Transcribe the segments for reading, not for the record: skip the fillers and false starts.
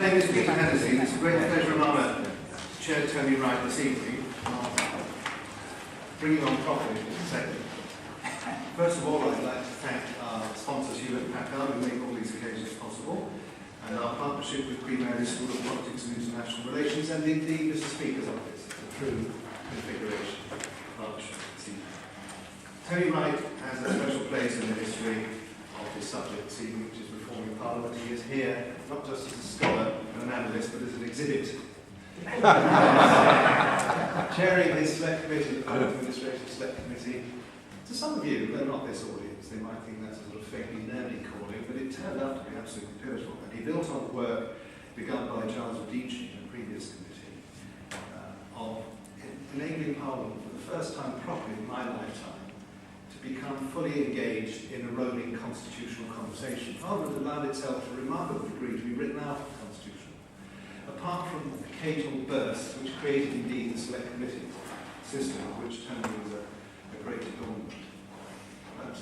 My name is Peter Hennessy. It's a great pleasure and honour to chair Tony Wright this evening. Bringing on properly in a second. First of all, I'd like to thank our sponsors, Hewlett Packard, who make all these occasions possible, and our partnership with Queen Mary School of Politics and International Relations, and indeed Mr. Speaker's Office. It's a true configuration partnership. Tony Wright has a special place in the history of his subject this evening, which is reforming Parliament. He is here not just as a scholar and an analyst, but as an exhibit. Chairing his select committee, the Parliament Administration Select Committee. To some of you, though not this audience, they might think that's a sort of faintly nerdy calling, but it turned out to be absolutely pivotal. And he built on the work begun by Charles Radici in a previous committee of enabling Parliament for the first time properly in my lifetime to become fully engaged in a rolling constitutional conversation. Parliament allowed itself to a remarkable degree to be written out of the Constitution, apart from occasional bursts which created indeed the select committee system, of which Tony was a great adornment. But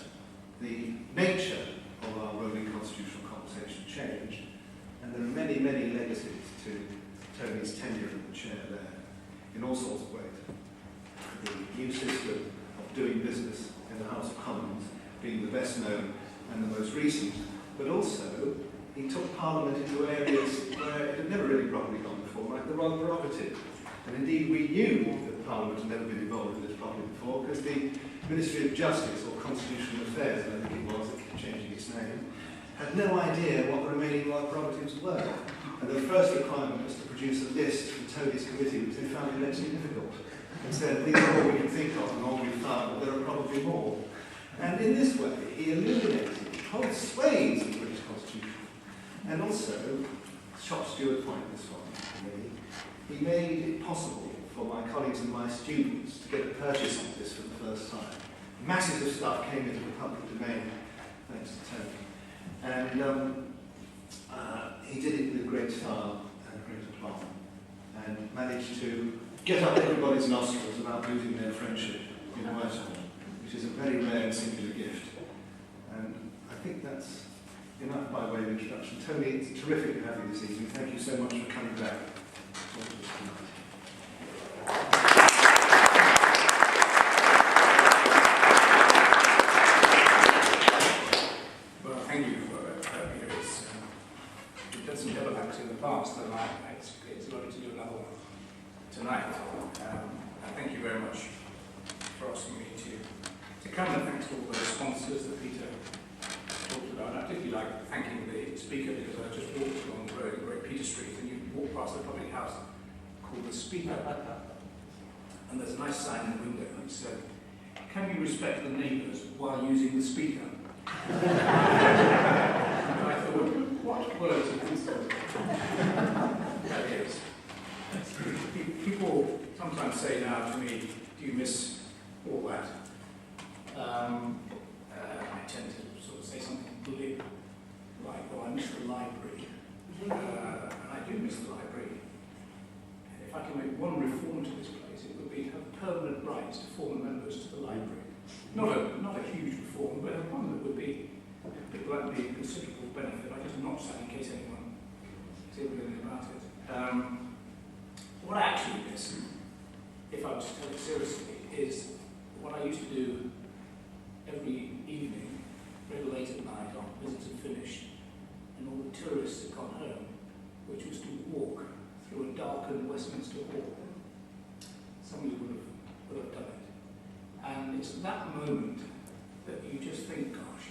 the nature of our rolling constitutional conversation changed, and there are many, many legacies to Tony's tenure in the chair there, in all sorts of ways. The new system of doing business in the House of Commons being the best known and the most recent, but also he took Parliament into areas where it had never really properly gone before, like the royal prerogative. And indeed we knew that Parliament had never been involved in this properly before, because the Ministry of Justice, or Constitutional Affairs, I think it was, it kept changing its name, had no idea what the remaining royal prerogatives were. And the first requirement was to produce a list from Tony's committee, which they found immensely difficult. And said, these are all we can think of, and all we found, but there are probably more. And in this way, he illuminated whole swathes of the British Constitution. And also, shop steward point this one for me, he made it possible for my colleagues and my students to get a purchase of this for the first time. Masses of stuff came into the public domain, thanks to Tony. And he did it with great style and great aplomb, and managed to get up everybody's nostrils about losing their friendship in Whitehall, which is a very rare and singular gift. And I think that's enough by way of introduction. Tony, it's terrific to have you this evening. Thank you so much for coming back to talk to us tonight. Well, thank you for we've done some double acts in the past, and it's lovely to do another one tonight. And thank you very much for asking me to come, and thanks to all the sponsors that Peter talked about. And I particularly like thanking the speaker, because I just walked along the road in Great Peter Street, and you walk past a public house called the Speaker, and there's a nice sign in the window that said, "Can you respect the neighbours while using the speaker?" And I thought, what words of insult that is. People sometimes say now to me, "Do you miss all that?" I tend to sort of say something glib, like, "Oh, I miss the library." And I do miss the library. And if I can make one reform to this place, it would be to have permanent rights to former members to the library. Not a huge reform, but one that would be, people like me, a considerable benefit. I just notch that in case anyone is able to do anything about it. What I actually miss, if I was to take it seriously, is what I used to do every evening, very late at night, after visits had finished, and all the tourists had gone home, which was to walk through a darkened Westminster Hall. Somebody would have done it. And it's at that moment that you just think, gosh,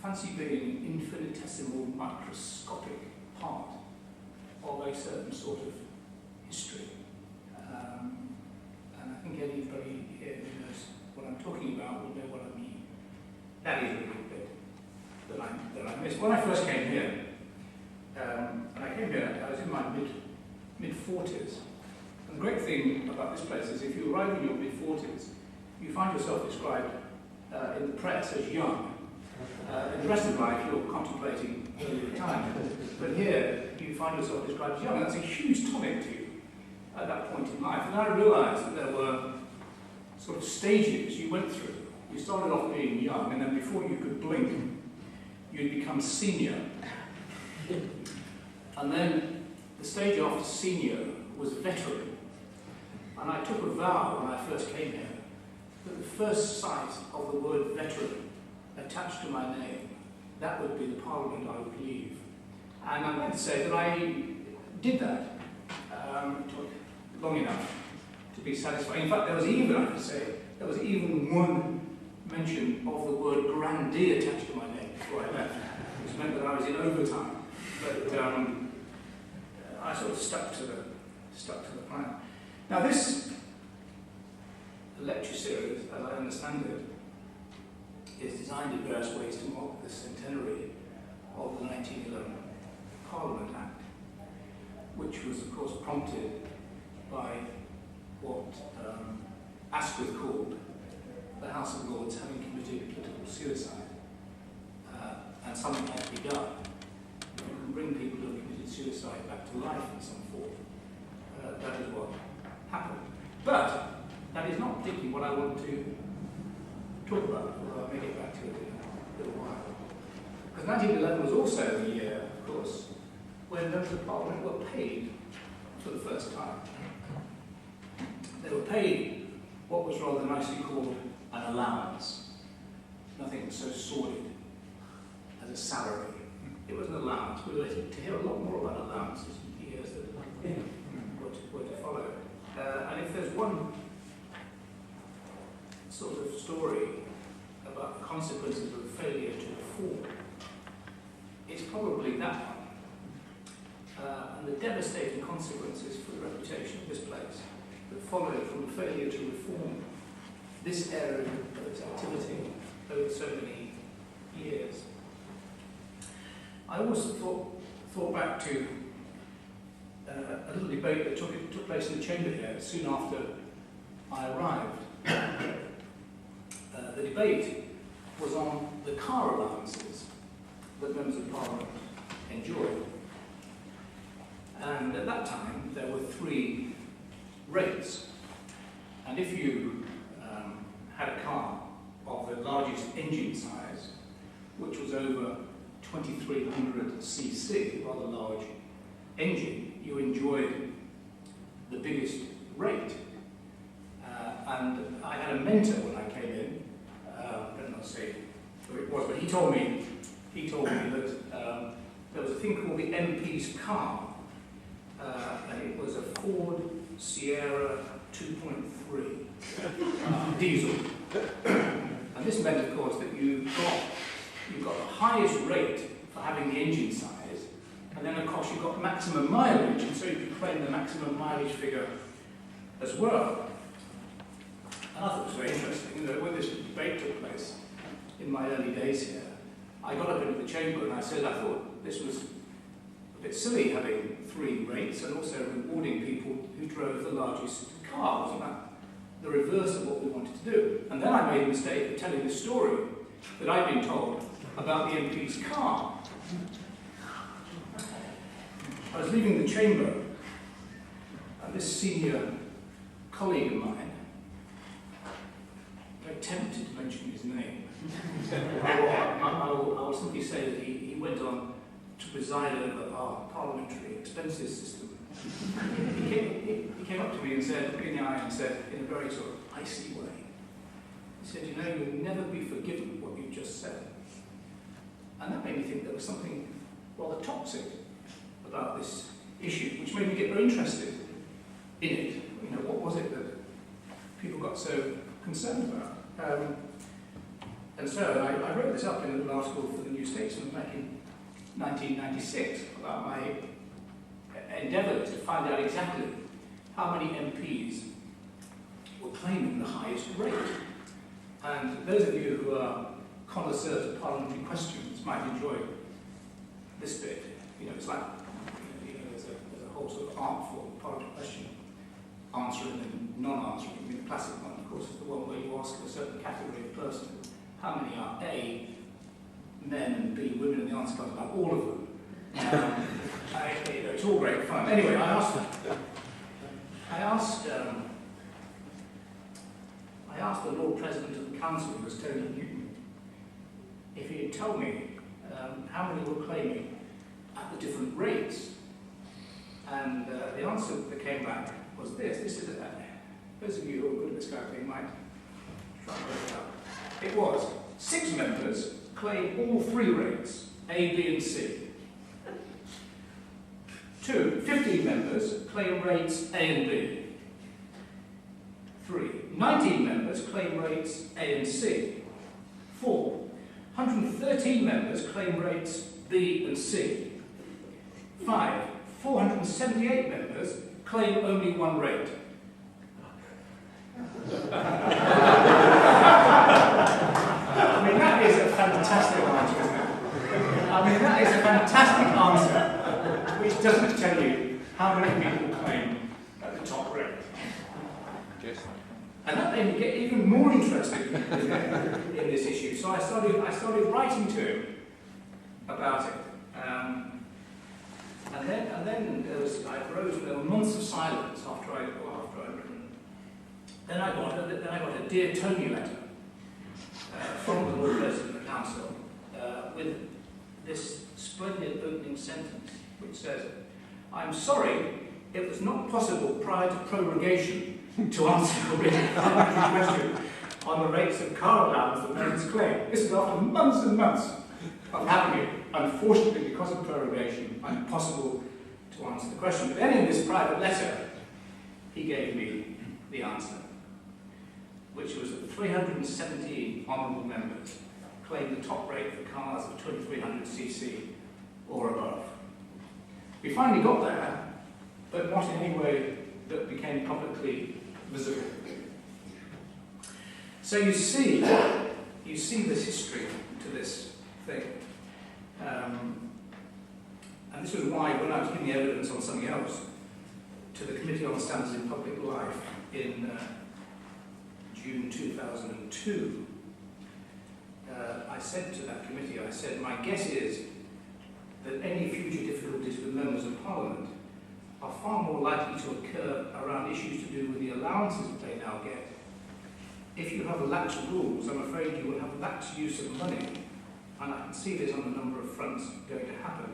fancy being an infinitesimal, microscopic part of a certain sort of history. And I think anybody here who knows what I'm talking about will know what I mean. That is really a bit that I missed. When I first came here, I was in my mid-40s. And the great thing about this place is if you arrive in your mid-40s, you find yourself described in the press as young. In the rest of life, you're contemplating early retirement. But here, you find yourself described as young. And that's a huge tonic to you at that point in life. And I realised that there were sort of stages you went through. You started off being young, and then before you could blink, you'd become senior. And then the stage after senior was veteran. And I took a vow when I first came here that the first sight of the word veteran attached to my name, that would be the Parliament I would leave. And I'm glad to say that I did that. It took long enough to be satisfied. In fact, there was even, I could say, there was even one mention of the word grandee attached to my name before I left, which meant that I was in overtime. But I sort of stuck to the plan. Now this lecture series, as I understand it, is designed in various ways to mark the centenary of the 1911 Parliament Act, which was of course prompted by what Asquith called the House of Lords having committed political suicide. And something had to be done. If you can bring people who have committed suicide back to life in some form, that is what happened. But that is not particularly what I want to talk about, although I may get back to it in a little while. Because 1911 was also the year, of course, when members of Parliament were paid for the first time. They were paid what was rather nicely called an allowance. Nothing so sordid as a salary. It was an allowance. We were to hear a lot more about allowances in the years that were to follow. And if there's one sort of story about the consequences of a failure to reform, it's probably that one. And the devastating consequences for the reputation of this place that followed from the failure to reform this area of its activity over so many years. I also thought back to a little debate that took place in the chamber here soon after I arrived. The debate was on the car allowances that members of Parliament enjoyed. And at that time, there were 3 rates. And if you had a car of the largest engine size, which was over 2300 cc, rather large engine, you enjoyed the biggest rate. And I had a mentor when I came in, I don't know say who it was, but he told me that there was a thing called the MP's car, and it was a Ford Sierra 2.3 diesel. And this meant, of course, that you got the highest rate for having the engine size, and then, of course, you got maximum mileage, and so you could claim the maximum mileage figure as well. And I thought it was very interesting. When this debate took place in my early days here, I got up into the chamber and I said I thought this was a bit silly having 3 rates and also rewarding people who drove the largest car. Wasn't that the reverse of what we wanted to do? And then I made a mistake of telling the story that I'd been told about the MP's car. I was leaving the chamber, and this senior colleague of mine, very tempted to mention his name. I will simply say that he went on to preside over our parliamentary expenses system. He came up to me and said, looked me in the eye and said, in a very sort of icy way, he said, you know, you'll never be forgiven what you just said. And that made me think there was something rather toxic about this issue, which made me get very interested in it. You know, what was it that people got so concerned about? And so I wrote this up in a little article for the New Statesman back in 1996 about my endeavours to find out exactly how many MPs were claiming the highest rate. And those of you who are connoisseurs of parliamentary questions might enjoy this bit. You know, it's like, there's a whole sort of art form, parliamentary question, answering and non-answering. I mean, the classic one, of course, is the one where you ask a certain category of person, how many are A, men, and B, women, and the answer comes about all of them. It's all great fun. Anyway, I asked the Lord President of the Council, who was Tony Newton, if he had told me how many were claiming at the different rates answer that came back was this. This is those of you who are good at this kind of thing might try and work it out. It was 6 members claim all 3 rates, A, B and C. 2, 15 members claim rates A and B. 3, 19 members claim rates A and C. 4, 113 members claim rates B and C. 5, 478 members claim only 1 rate. I mean, that is a fantastic answer, isn't it? I mean, that is a fantastic answer, which doesn't tell you how many people claim at the top rate. Yes. And that made me get even more interested in this issue. So I started writing to him about it. And then there were months of silence after I'd written. Then I got a Dear Tony letter from the Lord President of the Council with this splendid opening sentence which says, "I'm sorry it was not possible prior to prorogation to answer your written question on the rates of car allowance that members claim. This is after months and months of having it. Unfortunately, because of prorogation, impossible to answer the question." But then in this private letter, he gave me the answer, which was that 317 honourable members claim the top rate for cars of 2300cc or above. We finally got there, but not in any way that became publicly visible. So you see this history to this thing. And this was why, when I was giving evidence on something else to the Committee on Standards in Public Life in June 2002, I said to that committee, I said, my guess is that any future difficulties with members of Parliament are far more likely to occur around issues to do with the allowances that they now get. If you have lax rules, I'm afraid you will have lax use of money, and I can see this on a number of fronts going to happen.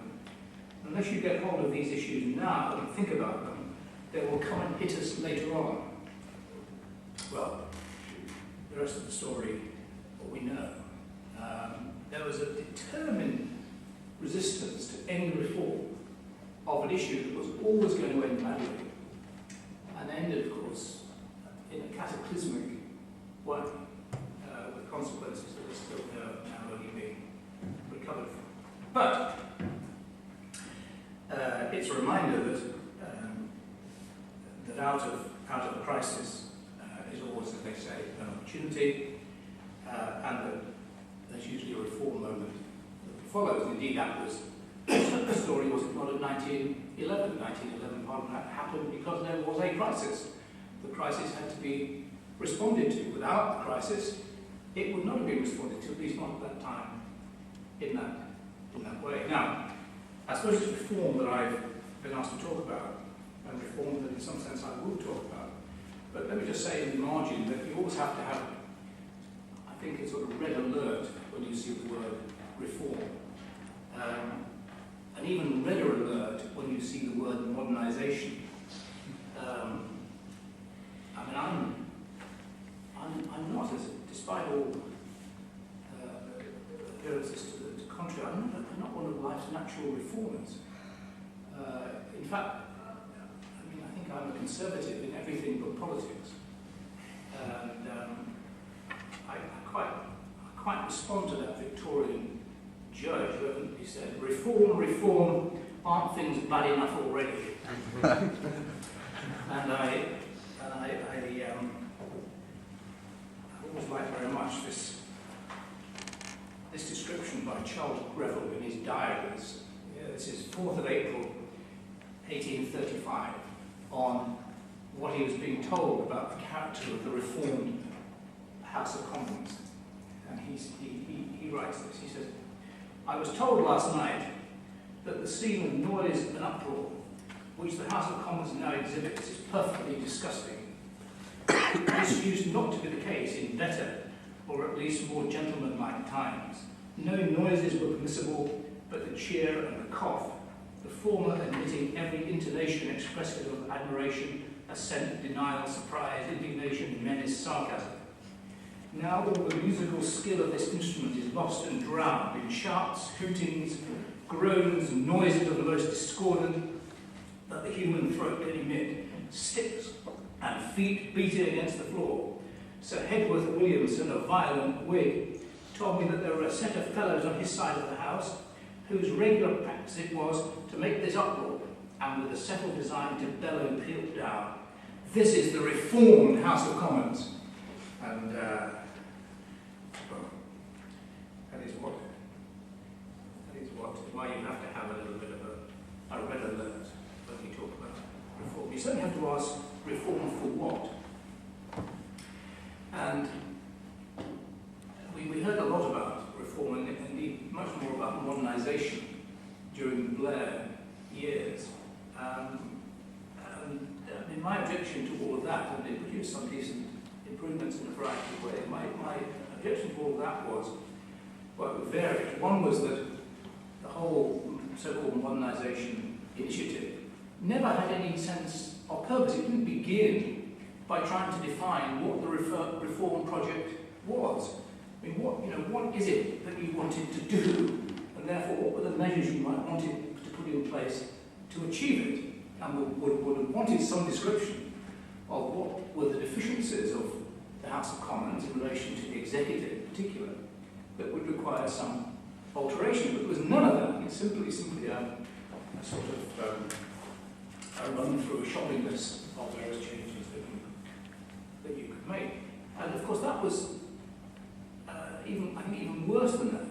Unless you get hold of these issues now and think about them, they will come and hit us later on. Well, the rest of the story, what we know. There was a determined resistance to any reform of an issue that was always going to end badly, and ended, of course, in a cataclysmic way, with consequences that are still now only being recovered from. But it's a reminder that out of a crisis is always, as they say, an opportunity, and that there's usually a reform moment that follows. Indeed, that was the story, was it not, of 1911. 1911 Parliament happened because there was a crisis. The crisis had to be responded to. Without the crisis, it would not have been responded to, at least not at that time, in that way. Now, I suppose it's reform that I've been asked to talk about, and reform that in some sense I will talk about. But let me just say in the margin that you always have to have, I think, a sort of red alert when you see the word reform. An even redder alert when you see the word modernisation. I mean, I'm not, despite all appearances to the contrary, I'm not one of life's natural reformers. In fact, I think I'm a conservative in everything but politics. And I quite respond to that Victorian judge who evidently said, reform, reform, aren't things bad enough already? And I always like very much this description by Charles Greville in his diaries. This is 4th of April, 1835, on what he was being told about the character of the reformed House of Commons. And he writes this, he says, "I was told last night that the scene of noise and uproar which the House of Commons now exhibits is perfectly disgusting. This used not to be the case in better, or at least more gentlemanlike times. No noises were permissible but the cheer and the cough, the former emitting every intonation expressive of admiration, assent, denial, surprise, indignation, menace, sarcasm. Now all the musical skill of this instrument is lost and drowned in shouts, hootings, groans, and noises of the most discordant that the human throat can emit, sticks and feet beating against the floor. Sir Hedworth Williamson, a violent Whig, told me that there were a set of fellows on his side of the House whose regular practice it was to make this uproar, and with a settled design to bellow pealed down, "This is the reformed House of Commons." And well, that is why you have to have a little bit of a red alert when you talk about reform. You certainly have to ask, reform for what? And we heard a lot about reform, and indeed much more about modernisation during the Blair years. My objection to all of that, and they produced some decent improvements in a variety of ways, my objection to all of that was, well, it varied. One was that the whole so-called modernisation initiative never had any sense of purpose. It didn't begin by trying to define what the reform project was. I mean, what is it that you wanted to do, and therefore what were the measures you might wanted to put in place to achieve it? And would have wanted some description of what were the deficiencies of the House of Commons in relation to the executive in particular that would require some alteration. But there was none of that. It's simply a sort of a run through a shopping list of various changes that you could make. And of course that was even worse than that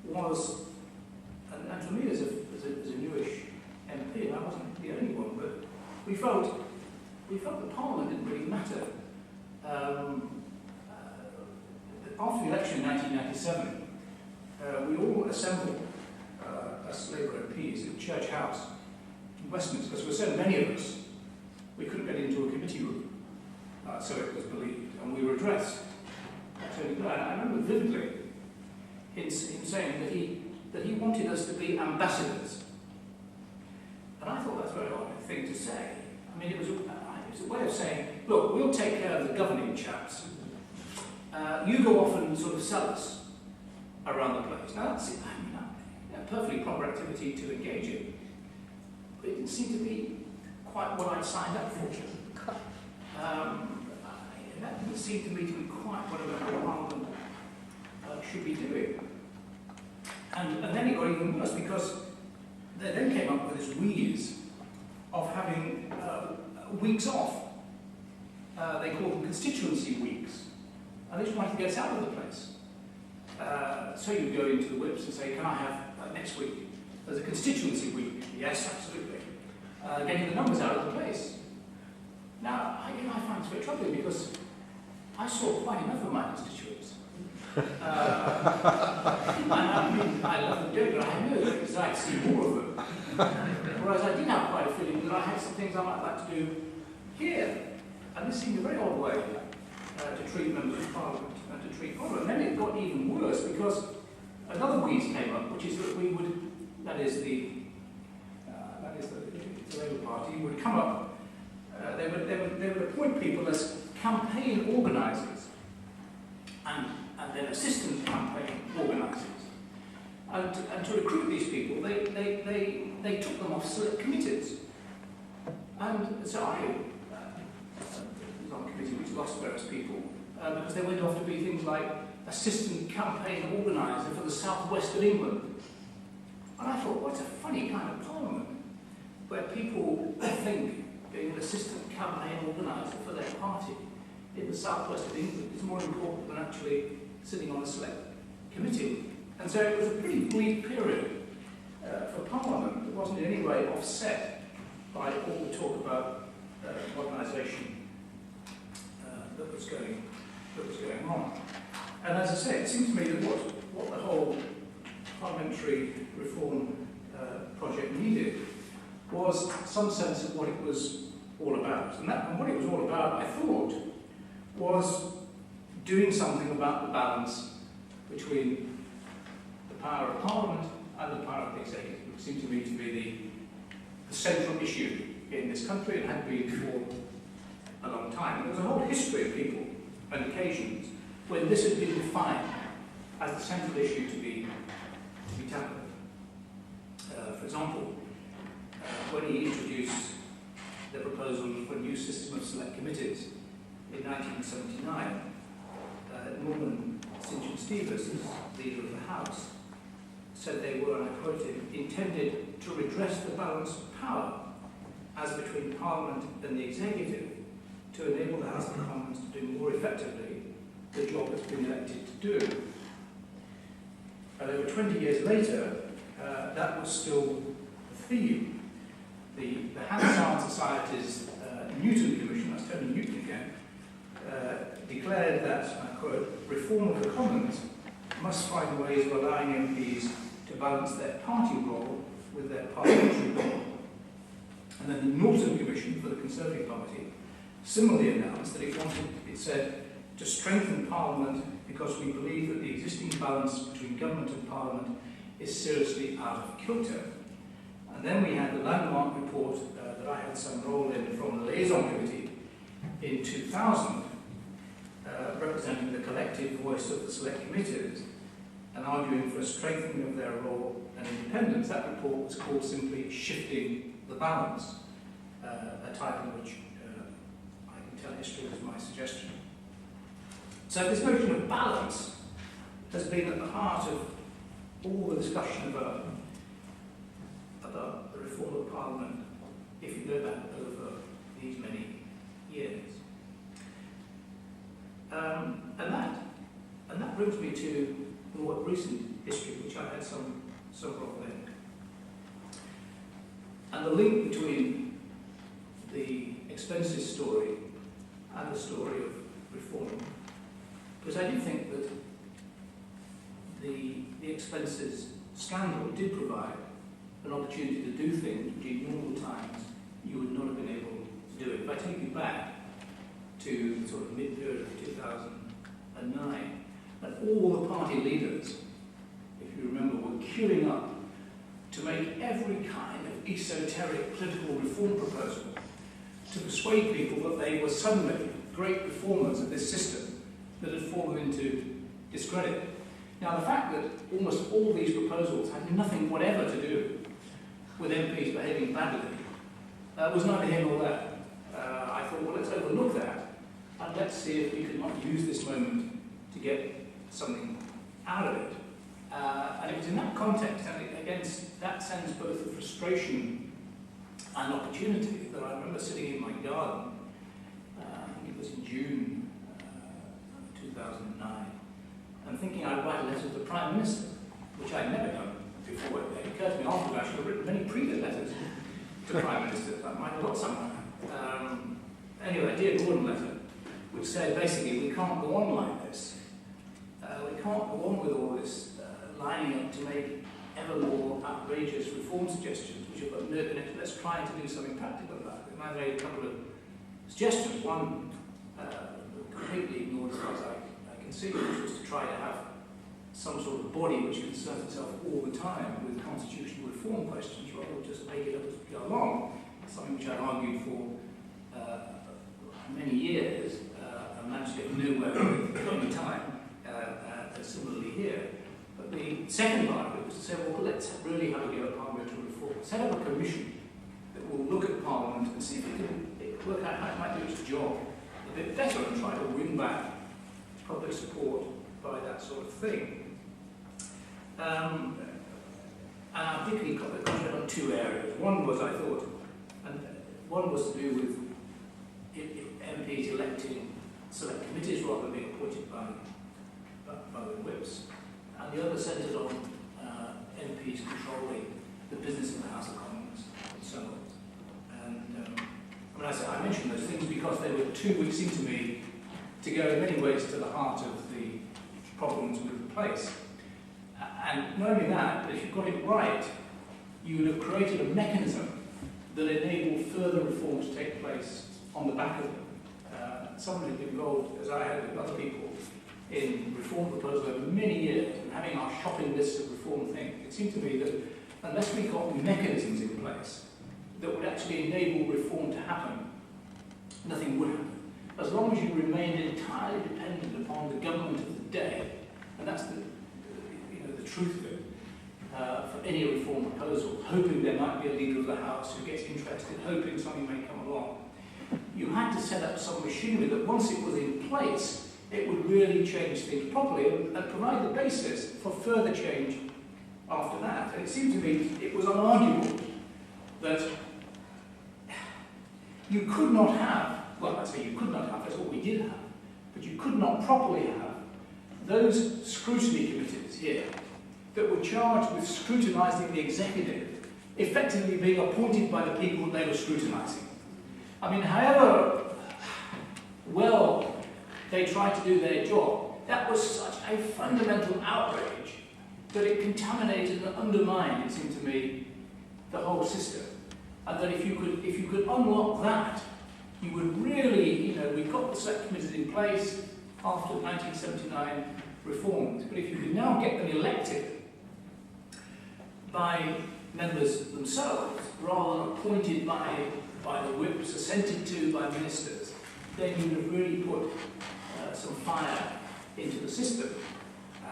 was, and for me as a newish MP, and I wasn't the only one, but we felt that Parliament didn't really matter. After the election in 1997, we all assembled as Labour MPs in Church House in Westminster, because there were so many of us, we couldn't get into a committee room, so it was believed, and we were addressed. Tony Blair. I remember vividly him saying that he wanted us to be ambassadors. And I thought that's a very odd thing to say. I mean, it was a way of saying, look, we'll take care of the governing chaps. You go off and sort of sell us around the place. Now, that's a perfectly proper activity to engage in. But it didn't seem to be quite what I'd signed up for. That didn't seem to me to be quite what a member of Parliament should be doing. And then it got even worse, because they then came up with this wheeze of having weeks off. They called them constituency weeks. And they just wanted to get us out of the place. So you go into the whips and say, can I have next week? There's a constituency week. Yes, absolutely. Getting the numbers out of the place. Now, I find this very troubling, because I saw quite enough of my constituents. I love them doing it, but I had no desire to see more of them. Whereas I did have quite a feeling that I had some things I might like to do here. And this seemed a very odd way to treat members of Parliament and to treat Parliament. And then it got even worse, because another wheeze came up, which is that we would, that is the Labour Party, would come up, they would appoint people as campaign organisers and then assistant campaign organisers. And to recruit these people, they took them off select committees. And so I was on a committee which lost various people because they went off to be things like assistant campaign organiser for the southwest of England. And I thought, what's a funny kind of parliament where people think being an assistant campaign organiser for their party in the southwest of England is more important than actually sitting on a select committee. And so it was a pretty bleak period for Parliament. It wasn't in any way offset by all the talk about modernisation that was going on. And as I say, it seems to me that what the whole parliamentary reform project needed was some sense of what it was all about. And what it was all about, I thought, was doing something about the balance between the power of Parliament and the power of the executive, which seemed to me to be the central issue in this country and had been for a long time. And there was a whole history of people and occasions when this had been defined as the central issue to be tackled. For example, when he introduced the proposal for a new system of select committees in 1979, Norman St. John Stevens, leader of the House, said they were, and I quote him, intended to redress the balance of power as between Parliament and the Executive to enable the House of Commons to do more effectively the job it's been elected to do. And over 20 years later, that was still the theme. The Hansard Society's Newton Commission, that's Tony Newton again, declared that, and I quote, reform of the Commons must find ways of allowing MPs to balance their party role with their parliamentary role. And then the Norton Commission for the Conservative Party similarly announced that it said, to strengthen Parliament because we believe that the existing balance between government and Parliament is seriously out of kilter. And then we had the landmark report that I had some role in from the Liaison Committee in 2000, representing the collective voice of the select committees and arguing for a strengthening of their role and independence. That report was called simply Shifting the Balance, a title which I can tell history was my suggestion. So this notion of balance has been at the heart of all the discussion about the reform of Parliament, if you go back over these many years. And that brings me to more recent history, which I had some role in. And the link between the expenses story and the story of reform. Because I do think that the expenses scandal did provide an opportunity to do things which in normal times you would not have been able to do it. If I take you back to the sort of mid-period of 2009, and all the party leaders, if you remember, were queuing up to make every kind of esoteric political reform proposal to persuade people that they were suddenly great reformers of this system that had fallen into discredit. Now, the fact that almost all these proposals had nothing whatever to do with MPs behaving badly was neither here nor there. I thought, well, let's overlook that and let's see if we could not use this moment to get something out of it. And it was in that context, and against that sense both of frustration and opportunity, that I remember sitting in my garden, I think it was in June 2009, and thinking I'd write a letter to the Prime Minister, which I'd never done before. It occurred to me afterwards I should have written many previous letters to Prime Ministers. I might have got somewhere. Anyway, a Dear Gordon letter, which said basically we can't go on like this. We can't go on with all this lining up to make ever more outrageous reform suggestions, which have got no connection. Let's try to do something practical about it. And I made a couple of suggestions. One completely ignored as far as I can see, which was to try to have some sort of body which concerns itself all the time with constitutional reform questions, rather than just make it up as we go along. Something which I argued for many years and managed to get nowhere with at any time. Similarly here. But the second part of it was to say, well, let's really have a go at parliamentary reform. Set up a commission that will look at Parliament and see if it can work out how it might do its job a bit better and try to win back public support by that sort of thing. And I particularly concentrated on two areas. One was, I thought, and one was to do with MPs electing select committees rather than being appointed by the whips, and the other centred on MPs controlling the business of the House of Commons and so on. And I mentioned those things because they were two which seemed to me to go in many ways to the heart of the problems with the place. And not only that, but if you got it right, you would have created a mechanism that enabled further reform to take place on the back of them. Someone who'd been involved, as I had with other people, in reform proposals over many years and having our shopping list of reform things, it seemed to me that unless we got mechanisms in place that would actually enable reform to happen, nothing would happen. As long as you remained entirely dependent upon the government of the day, and that's the truth of it, for any reform proposal, hoping there might be a leader of the House who gets interested, hoping something may come along, you had to set up some machinery that once it was in place, it would really change things properly and provide the basis for further change after that. And it seemed to me it was unarguable that you could not have, well, I'd say you could not have, that's what we did have, but you could not properly have those scrutiny committees here that were charged with scrutinising the executive, effectively being appointed by the people they were scrutinising. I mean, however well they tried to do their job, that was such a fundamental outrage that it contaminated and undermined, it seemed to me, the whole system. And that if you could unlock that, you would really, we got the select committees in place after the 1979 reforms, but if you could now get them elected by members themselves, rather than appointed by the whips, assented to by ministers, then you would have really put some fire into the system.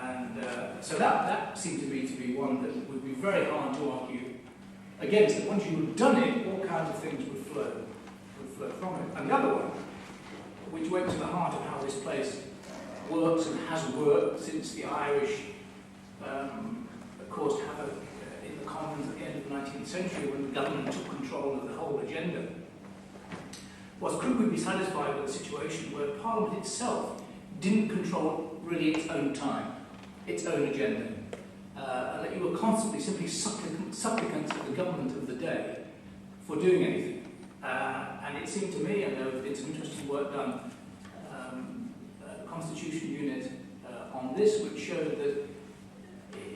And so that seemed to me to be one that would be very hard to argue against. That once you had done it, all kinds of things would flow from it. And the other one, which went to the heart of how this place works and has worked since the Irish caused havoc in the Commons at the end of the 19th century when the government took control of the whole agenda, was could we be satisfied with a situation where Parliament itself didn't control really its own time, its own agenda, and that you were constantly simply supplicants of the government of the day for doing anything. And it seemed to me, and there has been some interesting work done, Constitution Unit on this, which showed that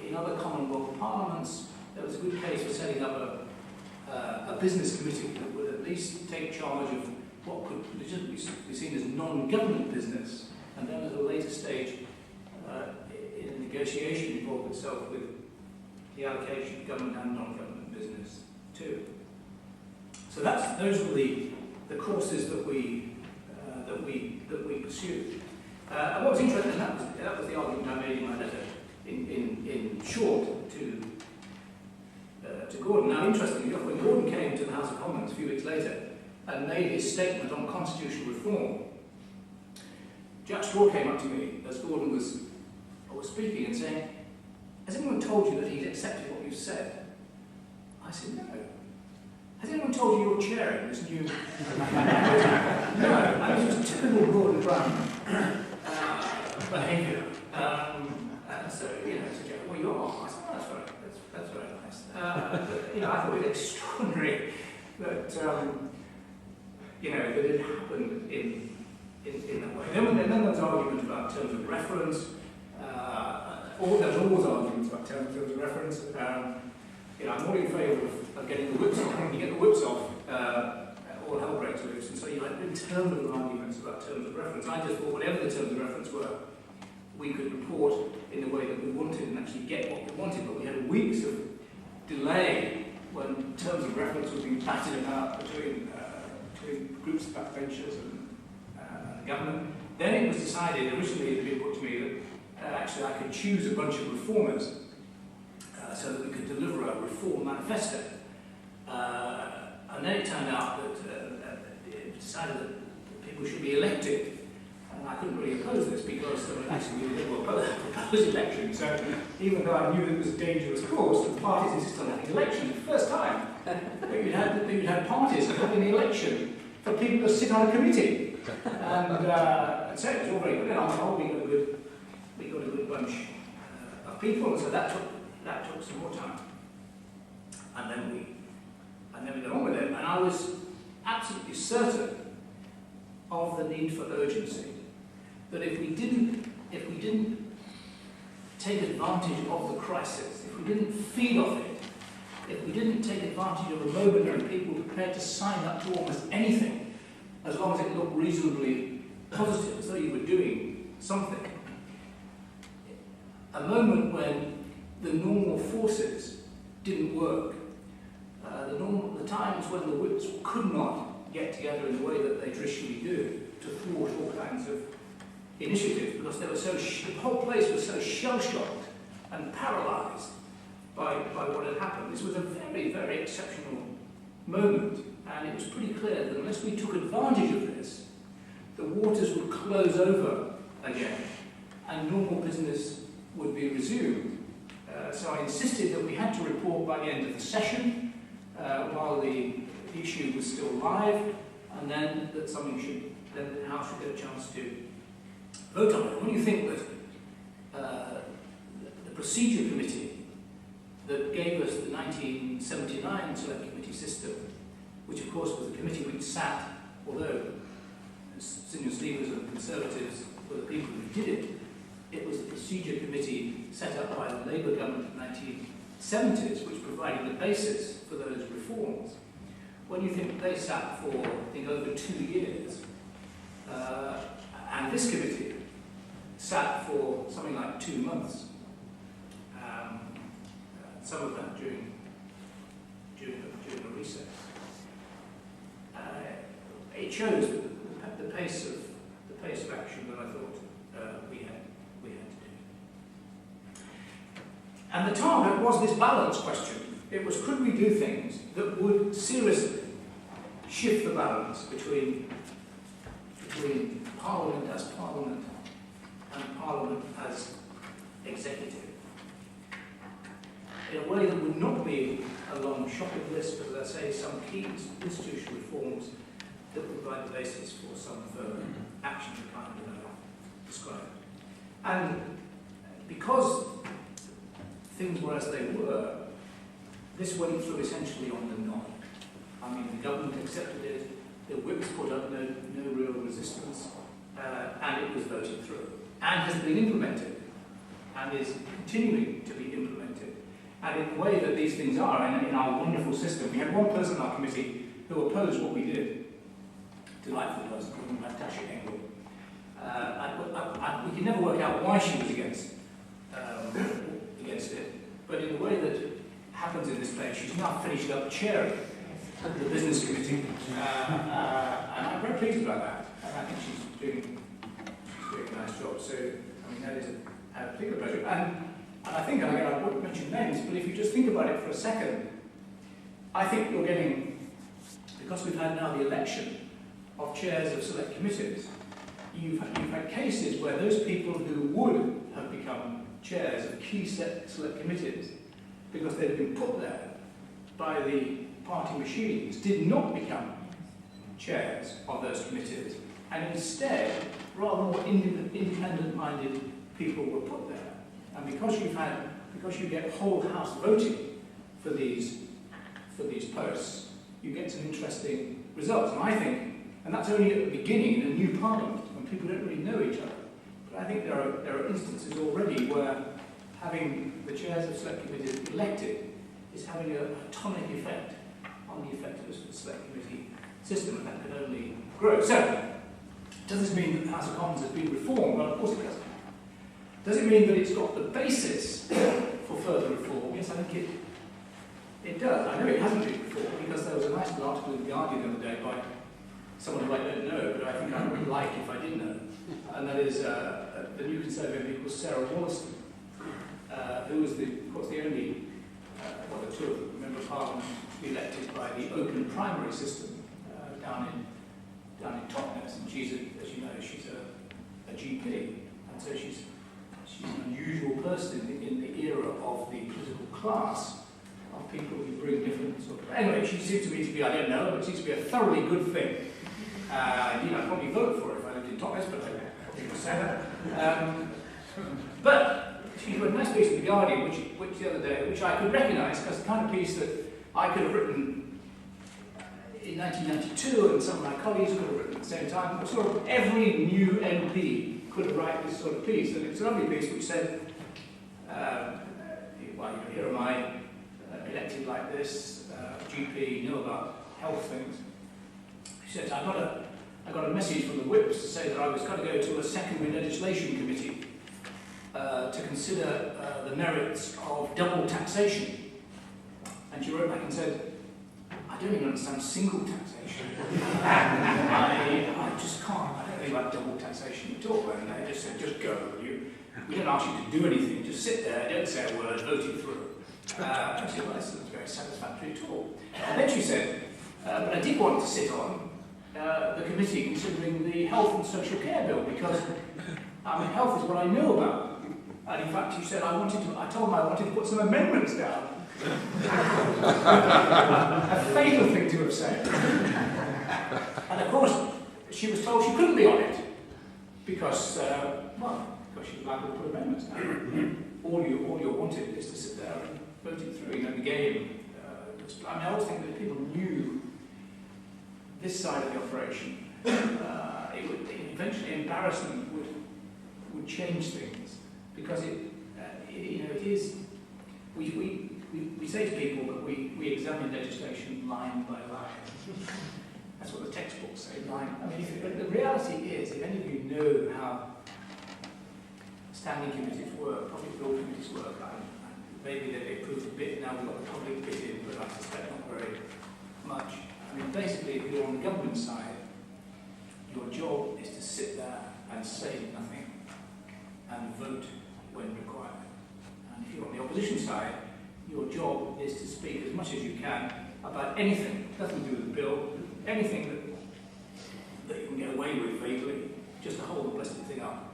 in other Commonwealth parliaments there was a good case for setting up a business committee that would at least take charge of what could legitimately be seen as non-government business, and then at a later stage in a negotiation involve itself with the allocation of government and non-government business too. So those were the courses that we pursued. And what was interesting, that was the argument I made in my letter, in short, to Gordon. Now, interestingly, when Gordon came to the House of Commons a few weeks later and made his statement on constitutional reform, Jack Straw came up to me as Gordon was speaking and saying, "Has anyone told you that he's accepted what you've said?" I said, "No." "Has anyone told you you're chairing this new..." No, I mean, it was typical Gordon Brown behaviour. So, "Well, you are." I said, "Oh, that's very nice." I thought it was extraordinary that, that it happened in that way. Then there was argument about terms of reference. There was always arguments about terms of reference. I'm all in favour of getting the whips off. When you get the whips off, all hell breaks loose. And so you had interminable arguments about terms of reference. I just thought whatever the terms of reference were, we could report in the way that we wanted and actually get what we wanted. But we had weeks of delay when terms of reference was being batted about between groups of backbenchers and the government. Then it was decided, originally it had been put to me that actually I could choose a bunch of reformers so that we could deliver a reform manifesto. And then it turned out that it was decided that people should be elected. And I couldn't really oppose this because there was actually a Liberal proposed election. So even though I knew that it was a dangerous course, the parties insisted on having elections for the first time. But you'd had parties having an election for people to sit on a committee. And so it was all very good. And on the whole, we got a good bunch of people. And so that took some more time. And then we got on with it. And I was absolutely certain of the need for urgency. That if we didn't take advantage of the crisis, if we didn't feed off it, if we didn't take advantage of a moment when people were prepared to sign up to almost anything, as long as it looked reasonably positive, as though you were doing something, a moment when the normal forces didn't work, the times when the whips could not get together in the way that they traditionally do to thwart all kinds of initiatives, because they were the whole place was so shell-shocked and paralysed by what had happened. This was a very, very exceptional moment, and it was pretty clear that unless we took advantage of this, the waters would close over again, and normal business would be resumed. So I insisted that we had to report by the end of the session, while the issue was still live, and then that then the House should get a chance to vote on it. When you think that the procedure committee that gave us the 1979 Select Committee system, which of course was the committee which sat, although Senior Leavers and Conservatives were the people who did it, it was the procedure committee set up by the Labour government in the 1970s, which provided the basis for those reforms. When you think they sat for, I think, over 2 years, and this committee sat for something like 2 months, some of that during a recess, it shows the pace of action that I thought we had to do. And the target was this balance question. It was, could we do things that would seriously shift the balance between Parliament as Parliament and Parliament as executive, in a way that would not be a long shopping list, but as I say, some key institutional reforms that would provide the basis for some further action to kind of describe. And because things were as they were, this went through essentially on the nod. I mean, the government accepted it, the whips put up no real resistance, and it was voted through, and has been implemented, and is continuing to be implemented. And in the way that these things are, in our wonderful system, we had one person in our committee who opposed what we did. Delightful person, called Natasha Engel. We could never work out why she was against it, but in the way that happens in this place, she's now finished up chairing the business committee, and I'm very pleased about that. And I think she's doing a nice job. So, I mean, that is a particular pleasure. And I think, and again, I won't mention names, but if you just think about it for a second, I think you're getting, because we've had now the election of chairs of select committees, you've had cases where those people who would have become chairs of key select committees, because they'd been put there by the party machines, did not become chairs of those committees, and instead, rather more independent-minded people were put there. And because you get whole house voting for these posts, you get some interesting results. And I think, and that's only at the beginning in a new parliament, when people don't really know each other. But I think there are instances already where having the chairs of select committees elected is having a tonic effect on the effectiveness of the select committee system, and that can only grow. So, does this mean that the House of Commons has been reformed? Well, of course it doesn't. Does it mean that it's got the basis for further reform? Yes, I think it does. I know it hasn't been reformed because there was a nice little article in The Guardian the other day by someone who I don't know, but I think I would like if I did know. And that is the New Conservative MP called Sarah Wollaston, who was, of course, the only, the two of them, Member of Parliament to be elected by the open primary system down in Totnes. And she's, as you know, she's a GP, and so she's an unusual person in the era of the political class of people who bring different sort of... Anyway, she seems to me to be, I don't know, but it seems to be a thoroughly good thing. Indeed, I'd probably vote for it if I lived in Totnes, but I don't think say that. But she wrote a nice piece in The Guardian, which the other day, which I could recognise as the kind of piece that I could have written in 1992, and some of my colleagues could have written at the same time. Sort of every new MP could write this sort of piece, and it's a lovely piece which said, well, here am I, elected like this, GP, know about health things. She said, I got a message from the whips to say that I was going to go to a secondary legislation committee to consider the merits of double taxation. And she wrote back and said, I don't even understand single taxation. I just can't. I don't think like double taxation at all. And they just said, just go. We don't ask you to do anything. Just sit there, don't say a word, vote it through. I said, well, that's not very satisfactory at all. And then she said, but I did want to sit on the committee considering the health and social care bill because health is what I know about. And in fact, she said, I told them I wanted to put some amendments down. A fatal thing to have said. And of course, she was told she couldn't be on it because, because she was liable to put amendments down. All you wanted is to sit there and vote it through. You know, the game. I always think that if people knew this side of the operation, it would eventually embarrassment would change things because it is. We say to people that we examine legislation line by line. That's what the textbooks say, line. I mean, the reality is, if any of you know how standing committees work, public law committees work, maybe they've improved a bit now, we've got the public bit in, but I suspect not very much. I mean, basically, if you're on the government side, your job is to sit there and say nothing and vote when required. And if you're on the opposition side, your job is to speak as much as you can about anything, nothing to do with the bill, anything that you can get away with vaguely, just to hold the blessed thing up.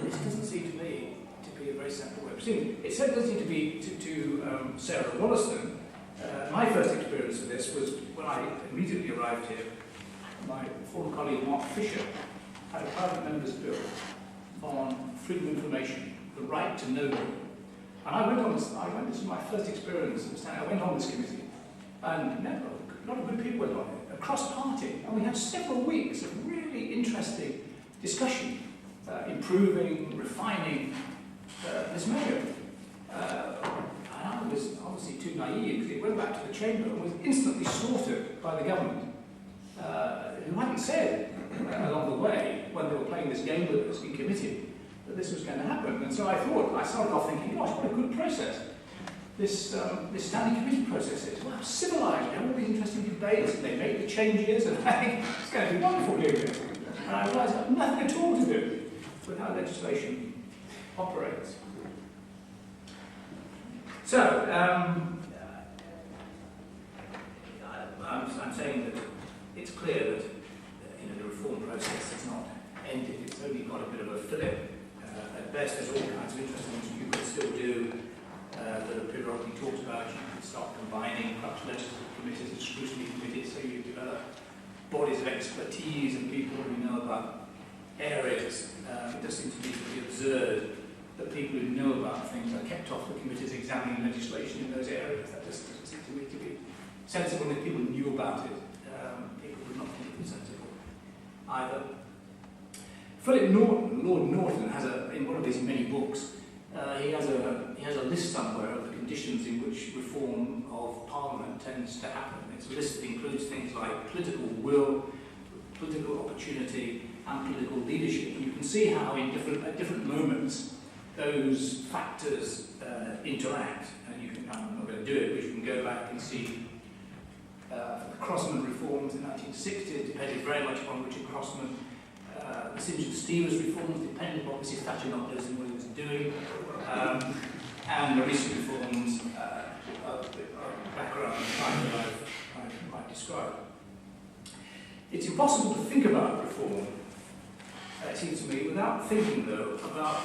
This doesn't seem to me to be a very simple way of proceeding. It certainly doesn't seem to be to Sarah Wollaston. My first experience of this was when I immediately arrived here. My former colleague Mark Fisher had a private member's bill on freedom of information, the right to know more. And I went on this. This was my first experience. I went on this committee, and a lot of good people went on it, across party, and we had several weeks of really interesting discussion, improving, refining this measure. And I was obviously too naive because it went back to the chamber and was instantly slaughtered by the government, who hadn't said along the way when they were playing this game with us in committee that this was going to happen. And so I started off thinking, gosh, what a good process this standing committee process is. Wow, civilised, we have all these interesting debates, and they make the changes, and I think it's going to be wonderful here. And I realised it had nothing at all to do with how legislation operates. So, I'm saying that it's clear that the reform process has not ended. It's only got a bit of a fillip. At best, there's all kinds of interesting things you could still do that are periodically talked about. You could start combining perhaps legislative committees and scrutiny committees, so you develop bodies of expertise and people who know about areas. It does seem to be pretty absurd that people who know about things are kept off the committees examining legislation in those areas. That just doesn't seem to me to be sensible. If people knew about it, people would not think it was sensible either. Philip Norton, Lord Norton, has in one of his many books, he has a list somewhere of the conditions in which reform of Parliament tends to happen. It's a list that includes things like political will, political opportunity, and political leadership. And you can see how at different moments those factors interact. And I'm not going to do it, but you can go back and see the Crossman reforms in 1960 depended very much upon Richard Crossman. The St. Stevens reforms depended upon Mrs. Thatcher not knowing what he was doing. And the recent reforms background that I've described. It's impossible to think about reform, it seems to me, without thinking, though, about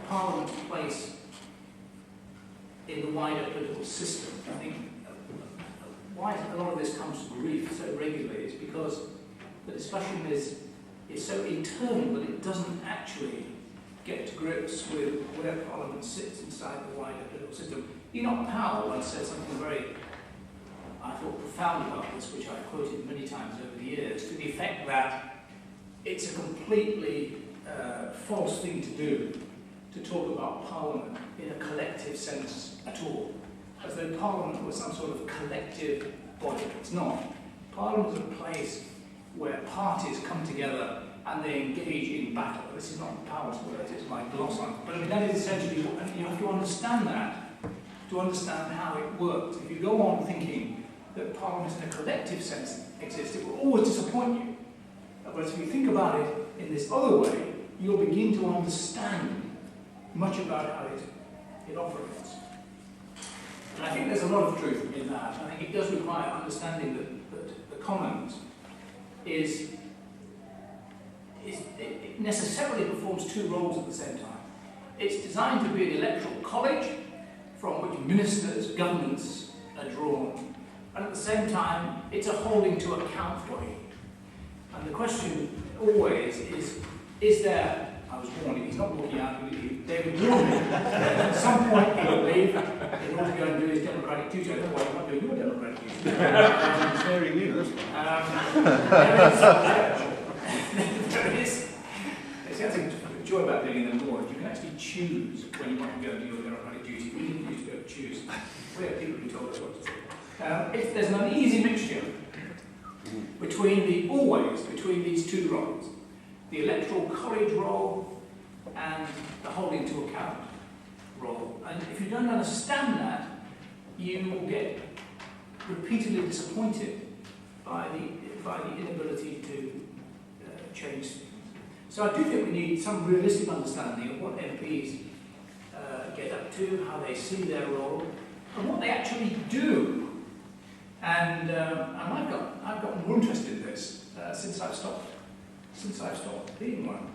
Parliament's place in the wider political system. I think why a lot of this comes to grief so regularly is because the discussion is so internal that it doesn't actually get to grips with where Parliament sits inside the wider political system. Enoch Powell once said something very, I thought, profound about this, which I've quoted many times over the years, to the effect that it's a completely false thing to do to talk about Parliament in a collective sense at all, as though Parliament was some sort of collective body. It's not. Parliament is a place where parties come together and they engage in battle. This is not Powell's words, it's my gloss on it. But I mean, that is essentially, and you have to understand that to understand how it works. If you go on thinking that Parliament in a collective sense exists, it will always disappoint you. Whereas if you think about it in this other way, you'll begin to understand much about how it operates. And I think there's a lot of truth in that. I think it does require understanding that the Commons it necessarily performs two roles at the same time. It's designed to be an electoral college from which ministers, governments are drawn, and at the same time, it's a holding to account body. And the question always is there, I was warning, he's not walking out, David warned me, at some point he will leave in order to go and do his democratic duty. I don't know why you're not doing your democratic duty. It's very new, isn't it? There is, it's the other joy about being in the Lord, you can actually choose when you want to go and do your democratic duty. We didn't used to be able to choose. We have people who told us what to do. If there's an uneasy mixture between these two roles, the electoral college role and the holding to account role. And if you don't understand that, you will get repeatedly disappointed by the inability to change things. So I do think we need some realistic understanding of what MPs get up to, how they see their role, and what they actually do. And I've gotten more interested in this since I've stopped being one.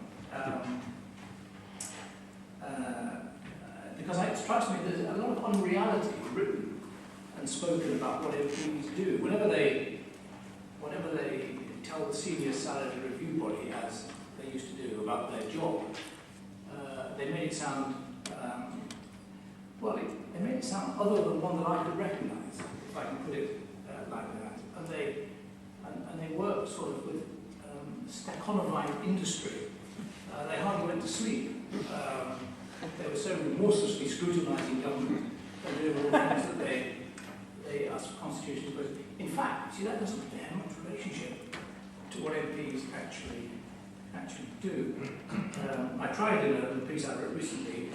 Because it strikes me there's a lot of unreality written and spoken about what MPs do. Whenever they tell the senior salary review body, as they used to do, about their job, they made it sound they made it sound other than one that I could recognise, if I can put it like that. And they worked sort of with Stakhanovite industry. They hardly went to sleep. They were so remorselessly scrutinising government and doing all the things that they as constitutional president. In fact, see, that doesn't bear much relationship to what MPs actually do. I tried in a piece I wrote recently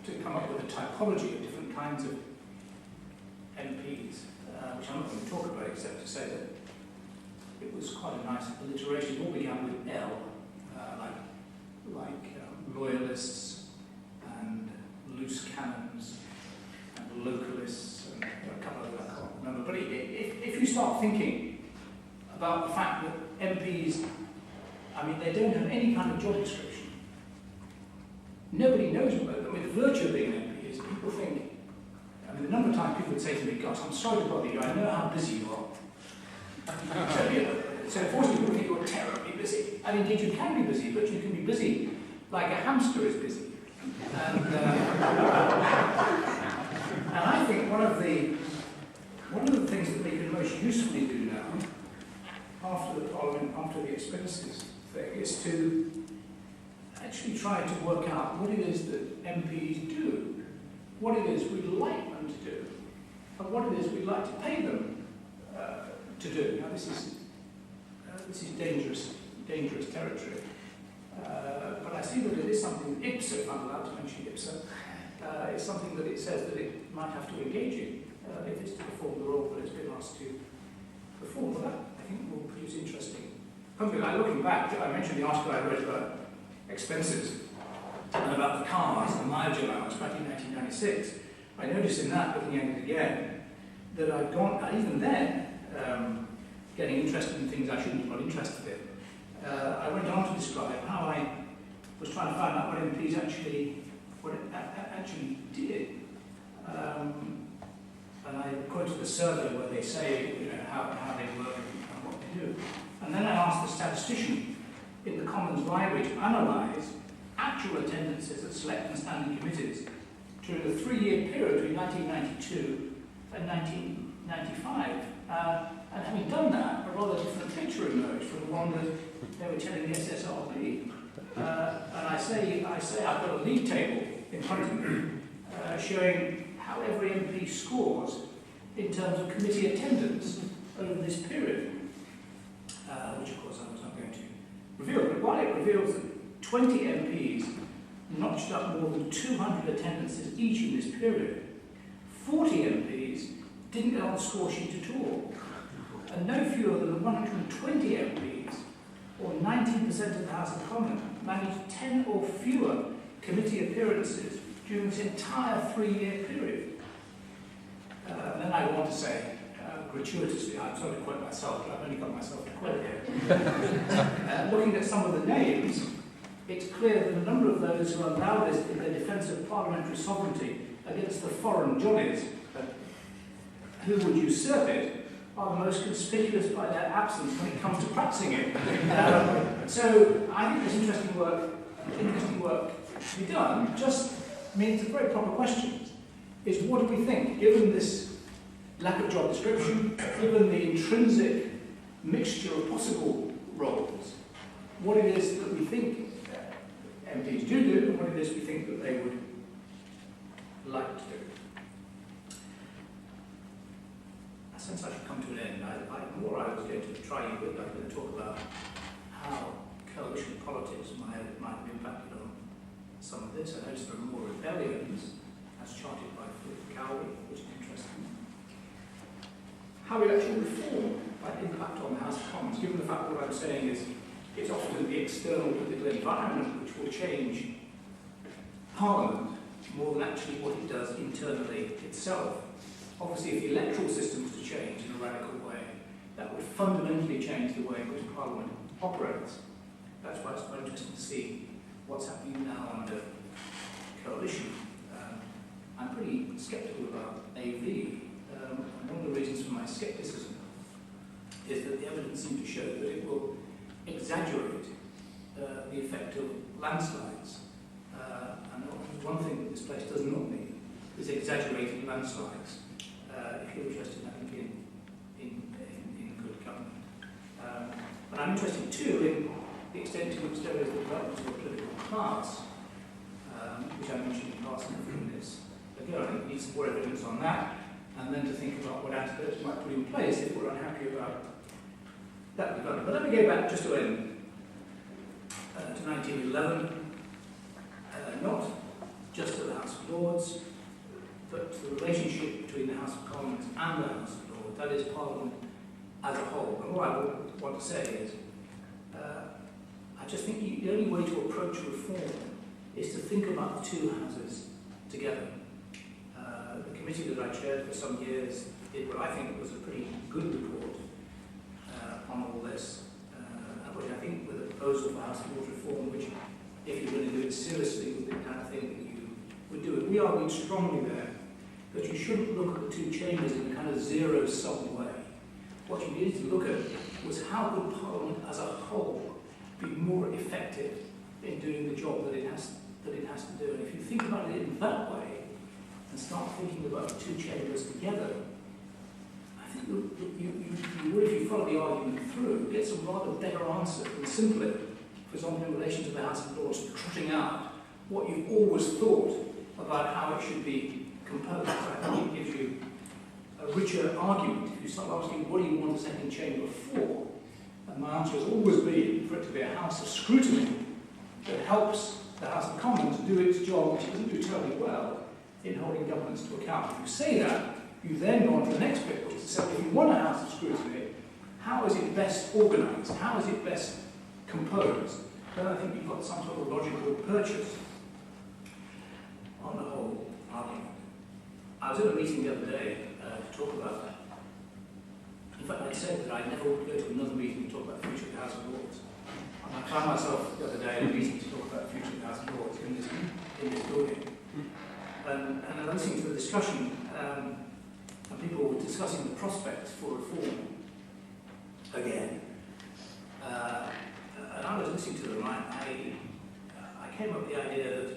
to come up with a typology of different kinds of MPs, which I'm not going to talk about except to say that it was quite a nice alliteration. It all began with L, like loyalists and loose cannons and localists and a couple of that I can't remember. But if you start thinking about the fact that MPs, they don't have any kind of job description. Nobody knows about it. The virtue of being an MP is people think, the number of times people would say to me, gosh, I'm sorry to bother you, I know how busy you are. So unfortunately, people think you're terribly busy. Indeed, you can be busy, but you can be busy like a hamster is busy. And I think one of the things that we can most usefully do now, after the Parliament, after the expenses thing, is to actually try to work out what it is that MPs do, what it is we'd like them to do, and what it is we'd like to pay them to do. Now, this is dangerous territory. But I see that it is something, IPSA, if I'm allowed to mention IPSA, it's something that it says that it might have to engage in if it's to perform the role that it's been asked to perform. But that, I think, will produce interesting. Something like looking back, I mentioned the article I wrote about expenses and about the cars, the mileage allowance back in 1996. I noticed in that, looking at it again, that I'd gone, even then, getting interested in things I shouldn't have got interested in. I went on to describe how I was trying to find out what MPs actually did. And I quoted a survey where they say how they work and what they do. And then I asked the statistician in the Commons Library to analyse actual attendances at select and standing committees during the 3-year period between 1992 and 1995. And having done that, a rather different picture emerged from the one that they were telling the SSRB. And I say I've got a league table in front of me showing how every MP scores in terms of committee attendance over this period, which of course I was not going to reveal. But while it reveals that 20 MPs notched up more than 200 attendances each in this period, 40 MPs didn't get on the score sheet at all. And no fewer than 120 MPs, or 19% of the House of Commons, managed 10 or fewer committee appearances during this entire 3-year period. And then I want to say, gratuitously, I'm sorry to quote myself, but I've only got myself to quote here. Looking at some of the names, it's clear that a number of those who are loudest in their defence of parliamentary sovereignty against the foreign jollies who would usurp it are the most conspicuous by their absence when it comes to practicing it. So I think there's interesting work to be done. Just, I mean, it's a very proper question. Is what do we think, given this lack of job description, given the intrinsic mixture of possible roles, what it is that we think MPs do, and what it is we think that they would like to do. Since I should come to an end, I was going to try you with, I'm going to talk about how coalition politics might have impacted on some of this. I noticed there are more rebellions, as charted by Philip Cowley, which is interesting. How election reform might impact on the House of Commons, given the fact that what I'm saying is it's often the external political environment which will change Parliament more than actually what it does internally itself. Obviously, if the electoral system was to change in a radical way, that would fundamentally change the way in which Parliament operates. That's why it's quite interesting to see what's happening now under coalition. I'm pretty sceptical about AV. And one of the reasons for my scepticism is that the evidence seems to show that it will exaggerate the effect of landslides. And one thing that this place does not need is exaggerated landslides. If you're interested, I think, in good government. But I'm interested too in the extent to which there is the development of a political class, which I mentioned in passing a few minutes ago. I think we need some more evidence on that, and then to think about what antidotes might put in place if we're unhappy about that development. But let me go back just to end to 1911, not just to the House of Lords, but to the relationship between the House of Commons and the House of Lords, that is Parliament as a whole. And what I would want to say is, I just think the only way to approach reform is to think about the two houses together. The committee that I chaired for some years did what I think was a pretty good report on all this, which I think with a proposal for House of Lords reform, which if you're going to do it seriously with the kind of thing that you would do it. We argued strongly there that you shouldn't look at the two chambers in a kind of zero-sum way. What you needed to look at was how could Parliament as a whole be more effective in doing the job that it has to do. And if you think about it in that way and start thinking about the two chambers together, I think you would, if you follow the argument through, get some rather better answers than simply, for example, in relation to the House of Lords, trotting out what you've always thought about how it should be composed. I think it gives you a richer argument if you start asking, what do you want a second chamber for? And my answer has always been for it to be a house of scrutiny that helps the House of Commons do its job, which it doesn't do terribly well, in holding governments to account. If you say that, you then go on to the next bit, which is to say, if you want a house of scrutiny, how is it best organised? How is it best composed? Then I think you've got some sort of logical purchase on the whole argument. I was at a meeting the other day to talk about that. In fact, I said that I never would go to another meeting to talk about the future of the House of Lords. And I found myself the other day in a meeting to talk about the future of the House of Lords in this building. And I was listening to the discussion, and people were discussing the prospects for reform again. And I was listening to them, I came up with the idea that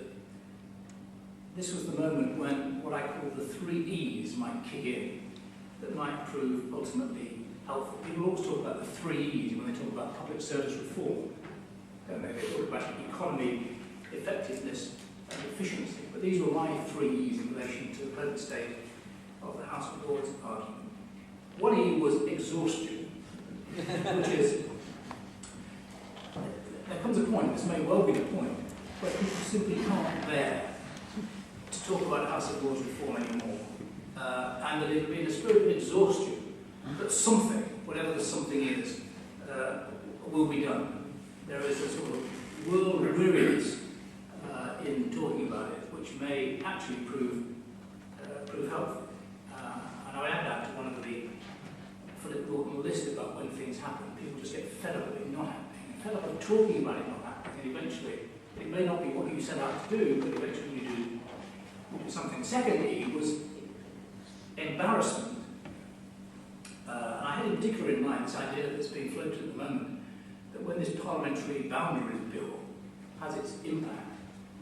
this was the moment when what I call the 3 E's might kick in, that might prove ultimately helpful. People always talk about the 3 E's when they talk about public service reform. Don't they? They talk about economy, effectiveness, and efficiency. But these were my 3 E's in relation to the present state of the House of Lords argument. One E was exhaustion, which is, there comes a point, this may well be the point, where people simply can't bear to talk about House of Lords reform anymore. and that it will be in a spirit of exhaustion, that something, whatever the something is, will be done. There is a sort of world weariness in talking about it, which may actually prove helpful. And I would add that to one of the Philip Gordon list about when things happen. People just get fed up with it not happening, fed up with talking about it not happening, and eventually it may not be what you set out to do, but eventually you do something. Secondly was embarrassment. And I had in particular in mind this idea that's being floated at the moment, that when this parliamentary boundaries bill has its impact,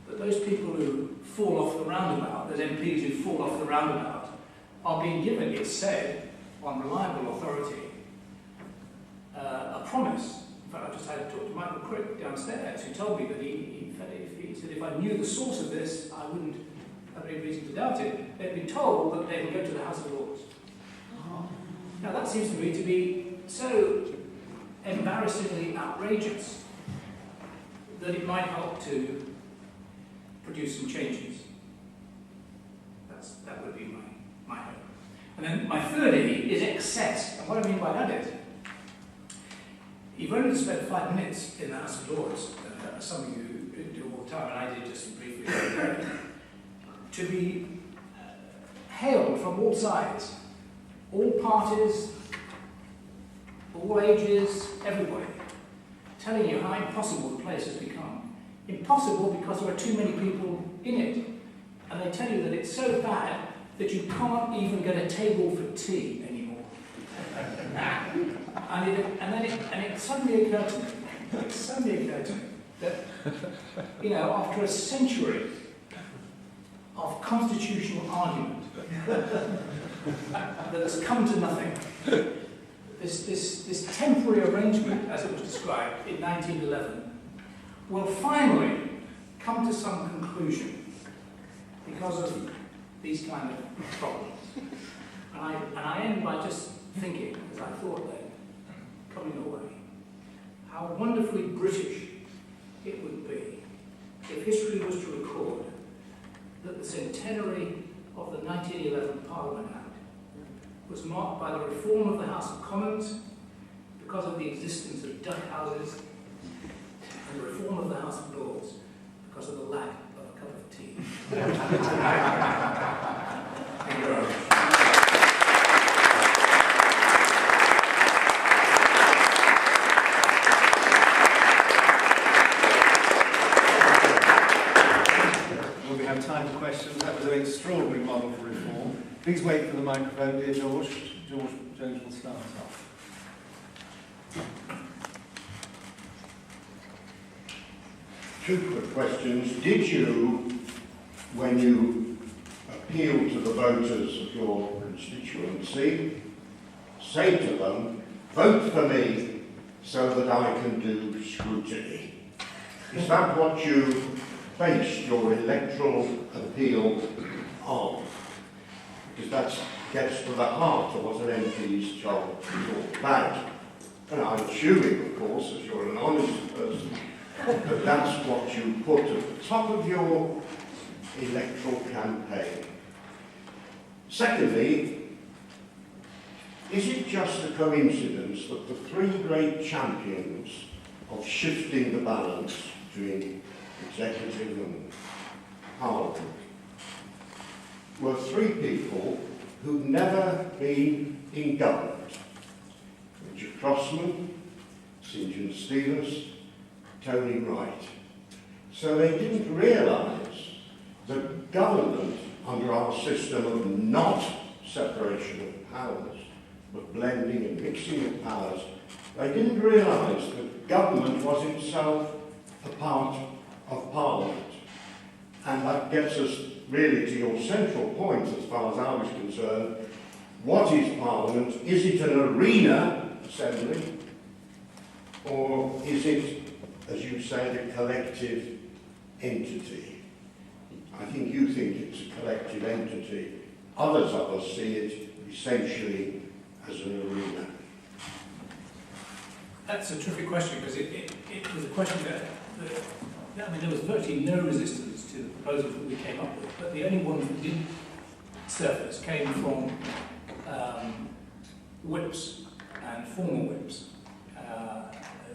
that those people who fall off the roundabout, those MPs who fall off the roundabout, are being given, it's said, on reliable authority, a promise. In fact, I just had to talk to Michael Crick downstairs, who told me that he said if I knew the source of this, I wouldn't have any reason to doubt it. They've been told that they will go to the House of Lords. Now that seems to me to be so embarrassingly outrageous that it might help to produce some changes. That would be my hope. And then my third E is excess. And what I mean by that is, you've only spent 5 minutes in the House of Lords, some of you do all the time, and I did just briefly today, to be hailed from all sides, all parties, all ages, everybody, telling you how impossible the place has become. Impossible because there are too many people in it. And they tell you that it's so bad that you can't even get a table for tea anymore. and it suddenly occurred to me, that, after a century of constitutional argument that has come to nothing, this temporary arrangement, as it was described in 1911, will finally come to some conclusion because of these kind of problems. And I end by just thinking, as I thought then, coming away, how wonderfully British it would be if history was to record that the centenary of the 1911 Parliament Act was marked by the reform of the House of Commons because of the existence of duck houses, and the reform of the House of Lords because of the lack of a cup of tea. Thank you very much. Well, we have time for questions. That was an extraordinary model for reform. Please wait for the microphone, dear George. George Jones will start off. Two quick questions. Did you, when you appealed to the voters of your constituency, say to them, vote for me so that I can do scrutiny? Is that what you based your electoral appeal on? Because that gets to the heart of what an MP's job is all about. And I'm assuming, of course, as you're an honest person, that that's what you put at the top of your electoral campaign. Secondly, is it just a coincidence that the three great champions of shifting the balance between executive and parliament were three people who'd never been in government? Richard Crossman, St. John Stevens, Tony Wright. So they didn't realise that government under our system of not separation of powers, but blending and mixing of powers, they didn't realise that government was itself a part of Parliament. And that gets us really to your central point as far as I was concerned. What is Parliament? Is it an arena assembly? Or is it, as you said, a collective entity? I think you think it's a collective entity. Others of us see it essentially as an arena. That's a terrific question, because it was a question that there was virtually no resistance to the proposals that we came up with, but the only ones that didn't surface came from whips and former whips,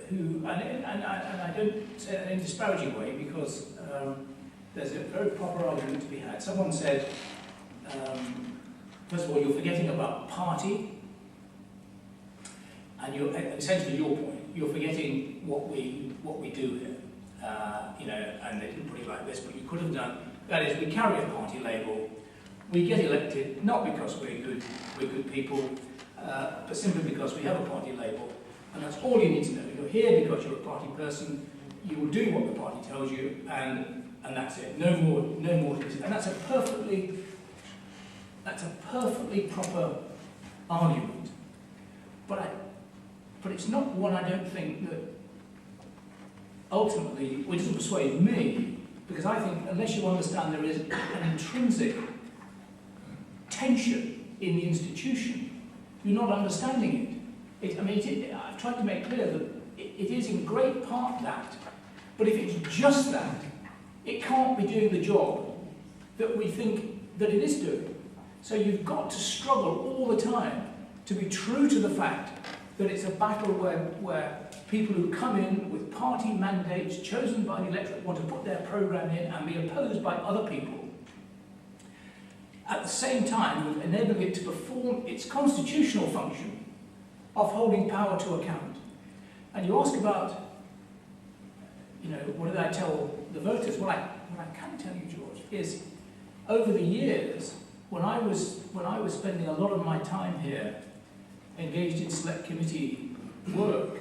who, and I don't say that in a disparaging way, because there's a very proper argument to be had. Someone said, first of all, you're forgetting about party, and you're essentially your point. You're forgetting what we do here, you know. And they didn't put it like this, but you could have done. That is, we carry a party label. We get elected not because we're good people, but simply because we have a party label, and that's all you need to know. You're here because you're a party person. You will do what the party tells you, and that's it. No more to be said. And that's a perfectly proper argument. But it's not one I don't think that ultimately, which doesn't persuade me, because I think unless you understand there is an intrinsic tension in the institution, you're not understanding it. I've tried to make clear that it is in great part that, but if it's just that, it can't be doing the job that we think that it is doing. So you've got to struggle all the time to be true to the fact that it's a battle where people who come in with party mandates chosen by the electorate want to put their programme in and be opposed by other people, at the same time enabling it to perform its constitutional function of holding power to account. And you ask about, you know, what did I tell the voters? What I can tell you, George, is over the years, when I was spending a lot of my time here engaged in select committee work,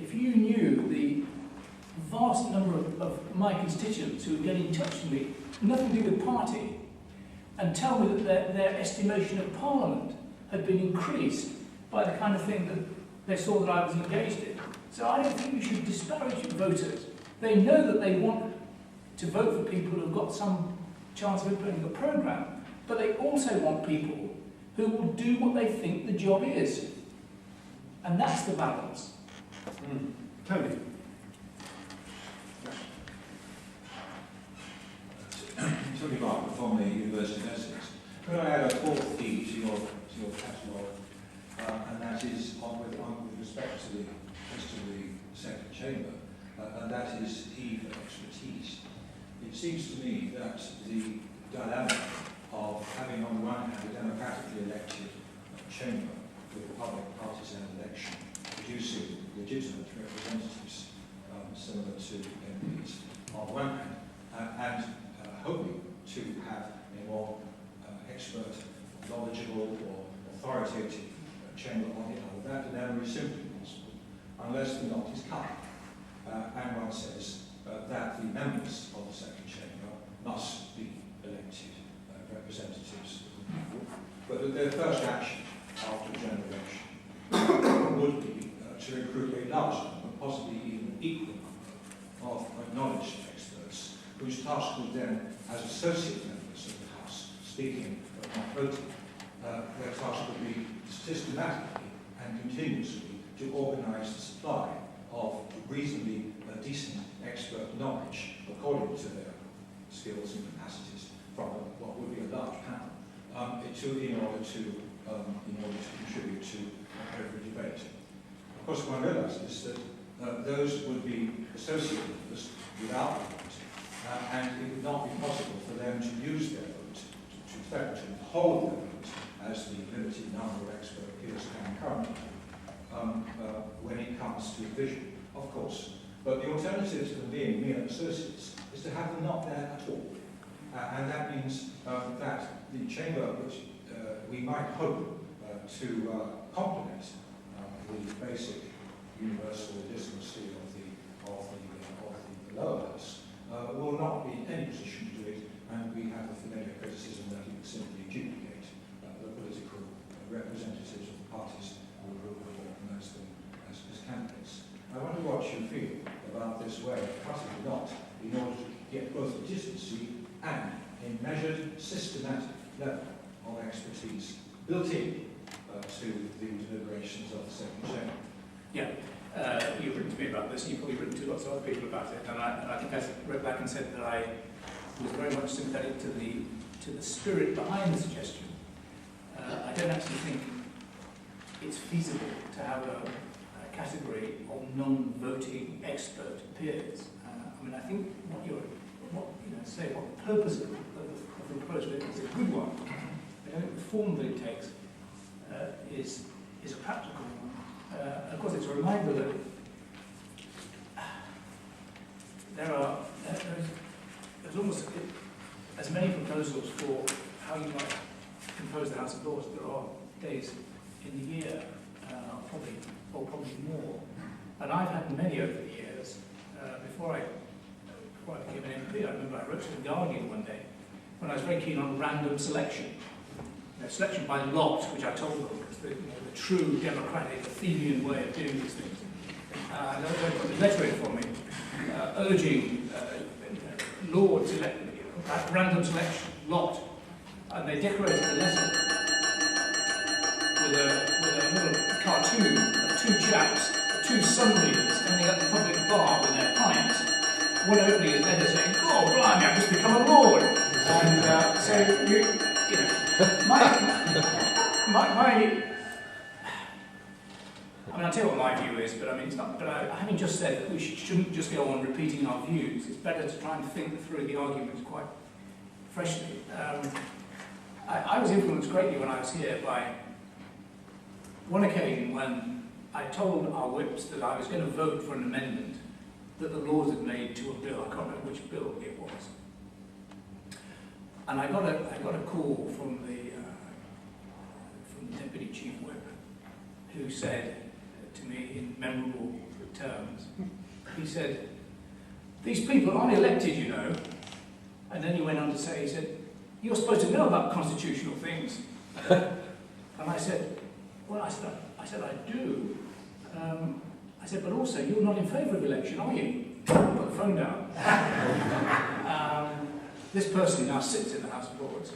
if you knew the vast number of my constituents who would get in touch with me, nothing to do with party, and tell me that their estimation of Parliament had been increased by the kind of thing that they saw that I was engaged in. So I don't think we should disparage voters. They know that they want to vote for people who've got some chance of implementing a programme, but they also want people who will do what they think the job is. And that's the balance. Tony. Tony Barker from the University of Essex. Could I add a fourth key to your catalogue, and that is with respect to the second chamber, and that is E for expertise. It seems to me that the dilemma of having on the one hand a democratically elected chamber with a public partisan election producing legitimate representatives similar to MPs on the one hand, and hoping to have a more expert, knowledgeable or authoritative chamber on the other. That dilemma is simply impossible unless the knot is cut. And one says that the members of the second chamber must be elected representatives of the people, but that their first action after general election would be to recruit a large number, possibly even an equal number, of acknowledged experts, whose task would then, as associate members of the House, speaking but not voting, their task would be systematically and continuously to organise the supply of reasonably decent expert knowledge according to their skills and capacities from what would be a large panel in order to contribute to every debate. Of course, one realises that those would be associate members without the vote, and it would not be possible for them to use their vote to effectively hold their vote as the limited number of expert peers can currently when it comes to vision, of course. But the alternative to them being mere associates is to have them not there at all. And that means that the chamber, which we might hope to complement the basic universal legitimacy of the lower house, will not be in any position to do it, and we have a familiar criticism that it would simply duplicate the political representatives of the parties who will recognise them as candidates. I wonder what you feel about this way of cutting the knot in order to get both legitimacy and a measured, systematic level of expertise built in to the deliberations of the second chamber. Yeah, you've written to me about this, and you've probably written to lots of other people about it, and I think I wrote back and said that I was very much sympathetic to the to the spirit behind the suggestion, I don't actually think it's feasible to have a category of non-voting expert peers. I mean, I think what the purpose of the proposal is a good one. I don't think the form that it takes is a practical one. Of course, it's a reminder that there's almost as many proposals for how you might compose the House of Lords as there are days in the year, probably more. And I've had many over the years. Before I became an MP, I remember I wrote to The Guardian one day when I was very keen on random selection. Selection by lot, which I told them was the true democratic Athenian way of doing these things. They put a letter in for me, urging Lords random selection, lot, and they decorated the letter with a little cartoon of two chaps, two sun-readers standing at the public bar with their pints, one opening his letter saying, "Oh, blimey, I've just become a Lord." And so, I mean, I'll tell you what my view is, but I mean, it's not. But having just said that we shouldn't just go on repeating our views, it's better to try and think through the arguments quite freshly. I was influenced greatly when I was here by one occasion when I told our whips that I was going to vote for an amendment that the Lords had made to a bill. I can't remember which bill it was. And I got a call from the Deputy Chief Whip, who said to me in memorable terms, he said, "These people aren't elected, you know." And then he went on to say, he said, "You're supposed to know about constitutional things." And I said, "Well," I said, "I do." I said, "But also, you're not in favour of election, are you?" Put the phone down. This person now sits in the House of Lords.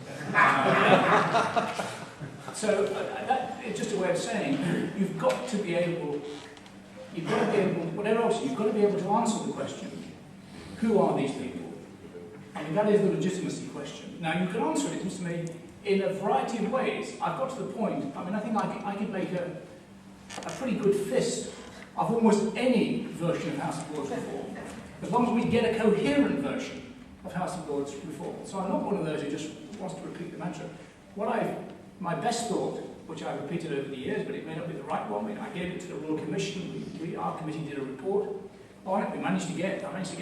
So that is just a way of saying you've got to be able, whatever else, you've got to be able to answer the question, who are these people? I mean, that is the legitimacy question. Now, you can answer it, it seems to me, in a variety of ways. I've got to the point, I mean, I think I could make a pretty good fist of almost any version of House of Lords reform, as long as we get a coherent version of House of Lords reform. So I'm not one of those who just wants to repeat the mantra. My best thought, which I've repeated over the years, but it may not be the right one, I gave it to the Royal Commission, our committee did a report on it, I managed to get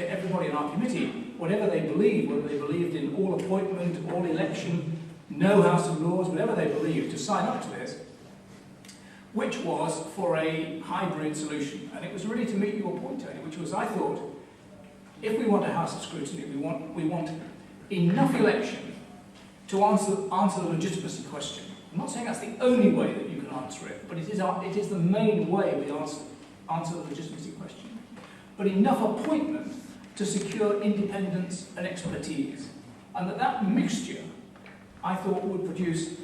everybody in our committee, whatever they believed, whether they believed in all appointment, all election, no House of Lords, whatever they believed, to sign up to this, which was for a hybrid solution. And it was really to meet your point, Tony, which was, I thought, if we want a House of Scrutiny, we want enough election to answer the legitimacy question. I'm not saying that's the only way that you can answer it, but it is the main way we answer the legitimacy question. But enough appointment to secure independence and expertise. And that mixture, I thought, would produce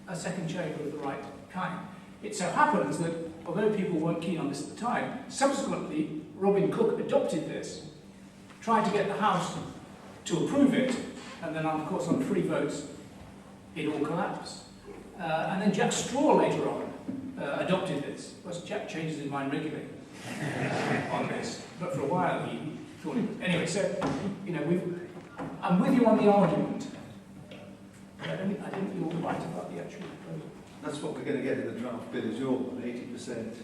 a second chamber of the right kind. It so happens that, although people weren't keen on this at the time, subsequently Robin Cook adopted this, tried to get the House to approve it, and then, of course, on 3 votes, it all collapsed. And then Jack Straw later on adopted this. Of course, Jack changes his mind regularly on this, but for a while he thought it. Anyway, so I'm with you on the argument, but I don't think you're right about the actual proposal. That's what we're going to get in the draft bill, is your 80%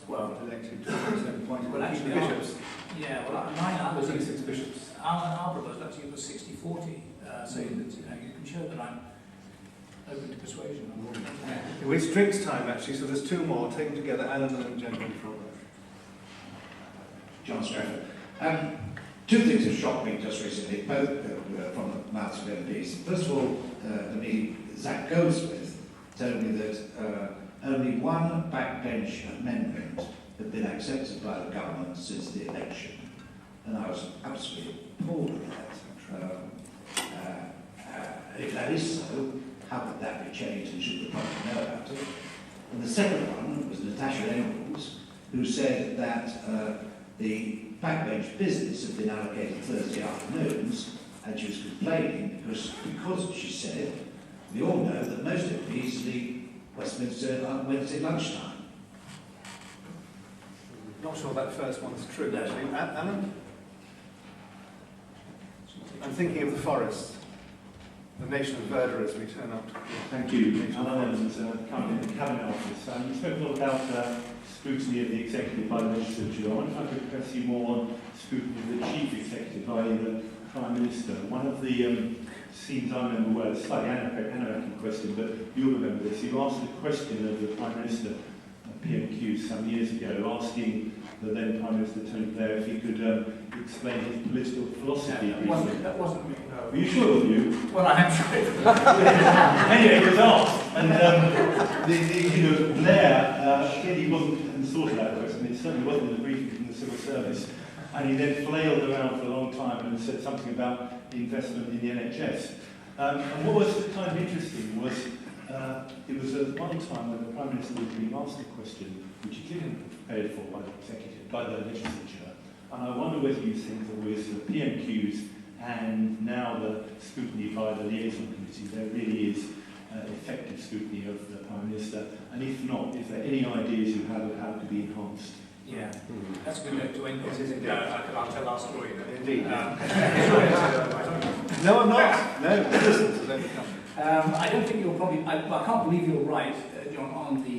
elected, 20% appointed. Well, actually, bishops. Yeah, well, mine was 36 bishops. Our proposal actually was 60-40, saying that you can show that I'm open to persuasion. Well, it's drinks time actually, so there's 2 more. Take them together, Alan and then gentleman from John Stratford. 2 things have shocked me just recently, both from the mouths of MPs. First of all, Zach Goldsmith told me that only 1 backbench amendment had been accepted by the government since the election. And I was absolutely appalled at that. If that is so, how could that be changed, and should the public know about it? And the second one was Natasha Engels, who said that the backbench business had been allocated Thursday afternoons, and she was complaining because she said, we all know that most MPs leave Westminster on Wednesday lunchtime. Not sure that first one's true, No. actually. Alan? I'm thinking of the forest. The nation of verdure as we turn up. Thank you. Alan Evans, currently in the Cabinet Office. You spoke a lot about scrutiny of the executive by the legislature. I wonder if I could press you more on scrutiny of the chief executive, i.e. the Prime Minister. One of the scenes I remember well, a slightly anarchic question, but you'll remember this. You asked a question of the Prime Minister at PMQ some years ago, asking the then Prime Minister Tony Blair if he could explain his political philosophy. That wasn't me, no. Are you sure of you? Well, I am sure. Anyway, it was asked, and Blair, again, he hadn't thought of that question. It certainly wasn't in the briefing from the civil service, and he then flailed around for a long time and said something about the investment in the NHS. And what was kind of interesting was it was at one time when the Prime Minister was being asked a question which he didn't prepared for by the executive, by the legislature, and I wonder whether you think that with the PMQs and now the scrutiny by the liaison committee, there really is effective scrutiny of the Prime Minister, and if not, is there any ideas you have of how it could be enhanced? Yeah, that's a good note to end on. I'll tell our story then. Indeed. No, I'm not. No, listen. I don't think you're probably. I can't believe you're right, John, on the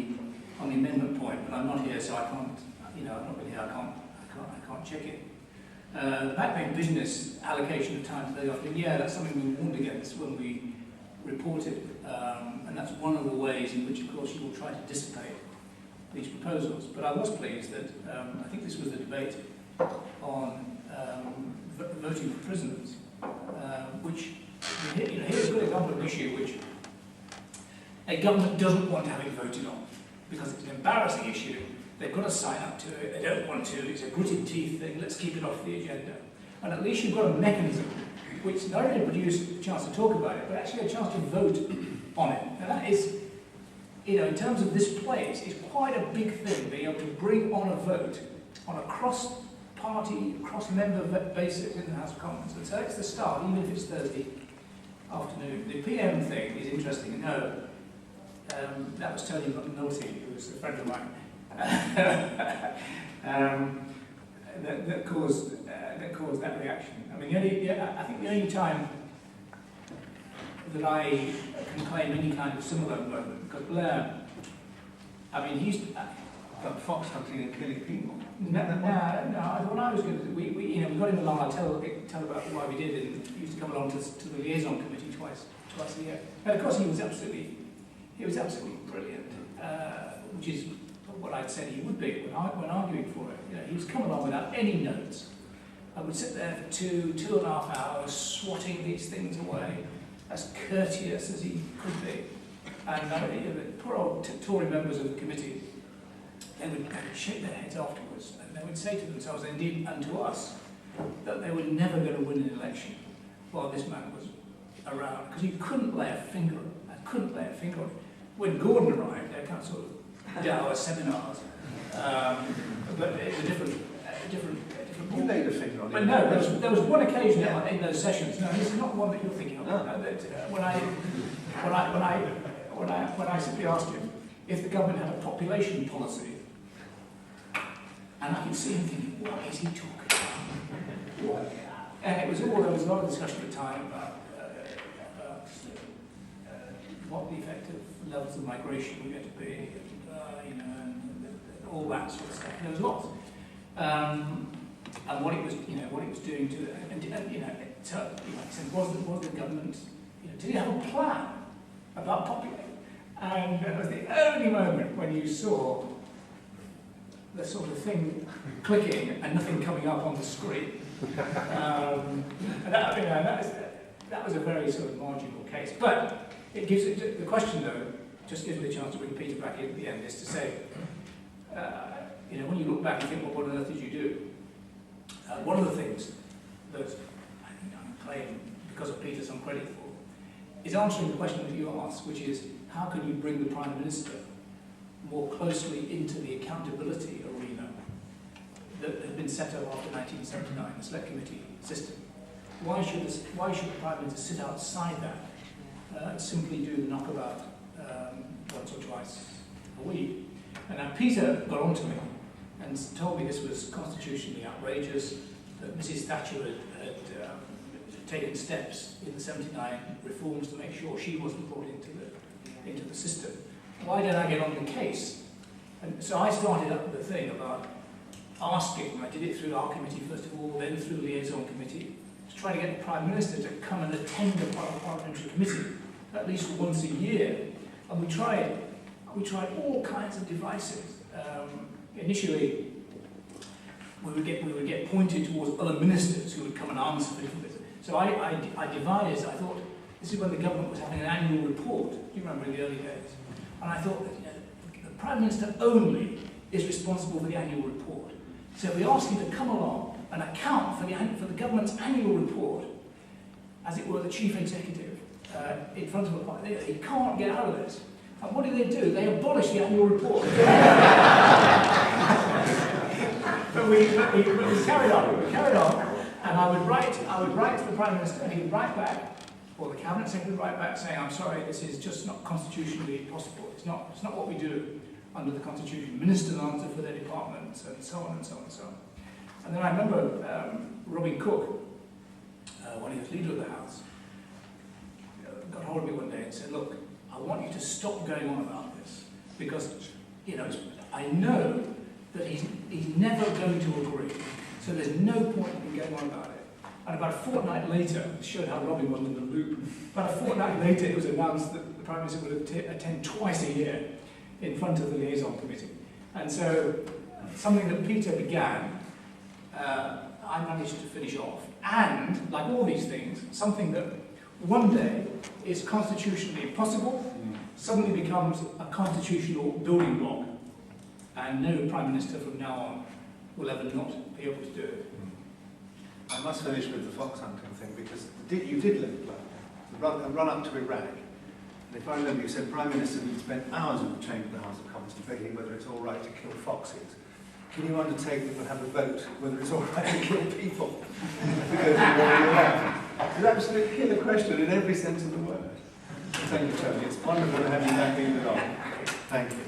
amendment point. But I'm not here, so I can't. I'm not really here. I can't check it. The backpack business allocation of time to the office. Yeah, that's something we warned against when we reported, and that's one of the ways in which, of course, you will try to dissipate these proposals. But I was pleased that I think this was the debate on voting for prisoners, which here's a good example of an issue which a government doesn't want to have it voted on because it's an embarrassing issue. They've got to sign up to it. They don't want to. It's a gritted teeth thing. Let's keep it off the agenda. And at least you've got a mechanism which not only produces a chance to talk about it, but actually a chance to vote on it. And that is, in terms of this place, it's quite a big thing being able to bring on a vote on a cross-party, cross-member basis in the House of Commons. And so it's the start, even if it's Thursday afternoon. The PM thing is interesting. No, that was Tony McNulty, who was a friend of mine, that caused that reaction. I mean, I think the only time that I can claim any kind of similar moment, because Blair, I mean, he's But fox hunting and killing people. no. When I was going to, we got him along. I'll tell about why we did, and he used to come along to the liaison committee twice a year. And of course, he was absolutely brilliant, which is what I'd said he would be when arguing for it. He was coming along without any notes. I would sit there for 2.5 hours, swatting these things away, as courteous as he could be. And the poor old Tory members of the committee, they would shake their heads afterwards, and they would say to themselves, indeed, and to us, that they were never going to win an election while this man was around, because you couldn't lay a finger on it. When Gordon arrived, they kind of sort of dour seminars, but it's a different. You laid a finger on it. But no, there was one occasion in those sessions. No, this is not one that you're thinking of. No. When I simply asked him if the government had a population policy, and I could see him thinking, what is he talking about? And there was a lot of discussion at the time about what the effective levels of migration were going to be, and all that sort of stuff. There was lots. And what it was doing to, so he said, was the government, did he have a plan about populating? And it was the only moment when you saw the sort of thing clicking and nothing coming up on the screen. That was a very sort of marginal case. But it gives it, the question though, just gives me the chance to bring Peter back in at the end, is to say, when you look back and think, well, what on earth did you do? One of the things that I claim, because of Peter, some credit for, is answering the question that you asked, which is, how can you bring the Prime Minister more closely into the accountability arena that had been set up after 1979, the Select Committee system? why should the Prime Minister sit outside that and simply do the knockabout once or twice a week? And now Peter got on to me and told me this was constitutionally outrageous, that Mrs. Thatcher had taken steps in the 79 reforms to make sure she wasn't brought into the system. Why did I get on the case? And so I started up the thing about asking, I did it through our committee first of all, then through the liaison committee, to try to get the Prime Minister to come and attend a parliamentary committee at least once a year. And we tried all kinds of devices. Initially, we would get pointed towards other ministers who would come and answer for different bits. So I devised, I thought, this is when the government was having an annual report. Do you remember in the early days? And I thought that the Prime Minister only is responsible for the annual report. So we asked him to come along and account for the government's annual report, as it were, the chief executive, in front of a party. He can't get out of this. And what do? They abolished the annual report. But we carried on, and I would write to the Prime Minister, and he would write back, or the Cabinet Secretary would write back saying, I'm sorry, this is just not constitutionally possible. It's not what we do under the Constitution. Ministers answer for their departments, and so on and so on and so on. And then I remember Robin Cook, when he was leader of the House, got hold of me one day and said, look, I want you to stop going on about this, because, I know that he's never going to agree, so there's no point in going on about it. And about a fortnight later, it showed how Robin was in the loop, about a fortnight later it was announced that the Prime Minister would attend twice a year in front of the liaison committee. And so, something that Peter began, I managed to finish off. And, like all these things, something that one day is constitutionally impossible, suddenly becomes a constitutional building block, and no Prime Minister from now on will ever not be able to do it. I must finish with the fox hunting thing, because you did live a run up to Iraq. And if I remember, you said Prime Minister had spent hours in the chamber of the House of Commons debating whether it's all right to kill foxes. Can you undertake that we'll have a vote whether it's all right to kill people? Because it's absolutely killer question in every sense of the word. Thank you, Tony. It's wonderful to have you back in the Thank you.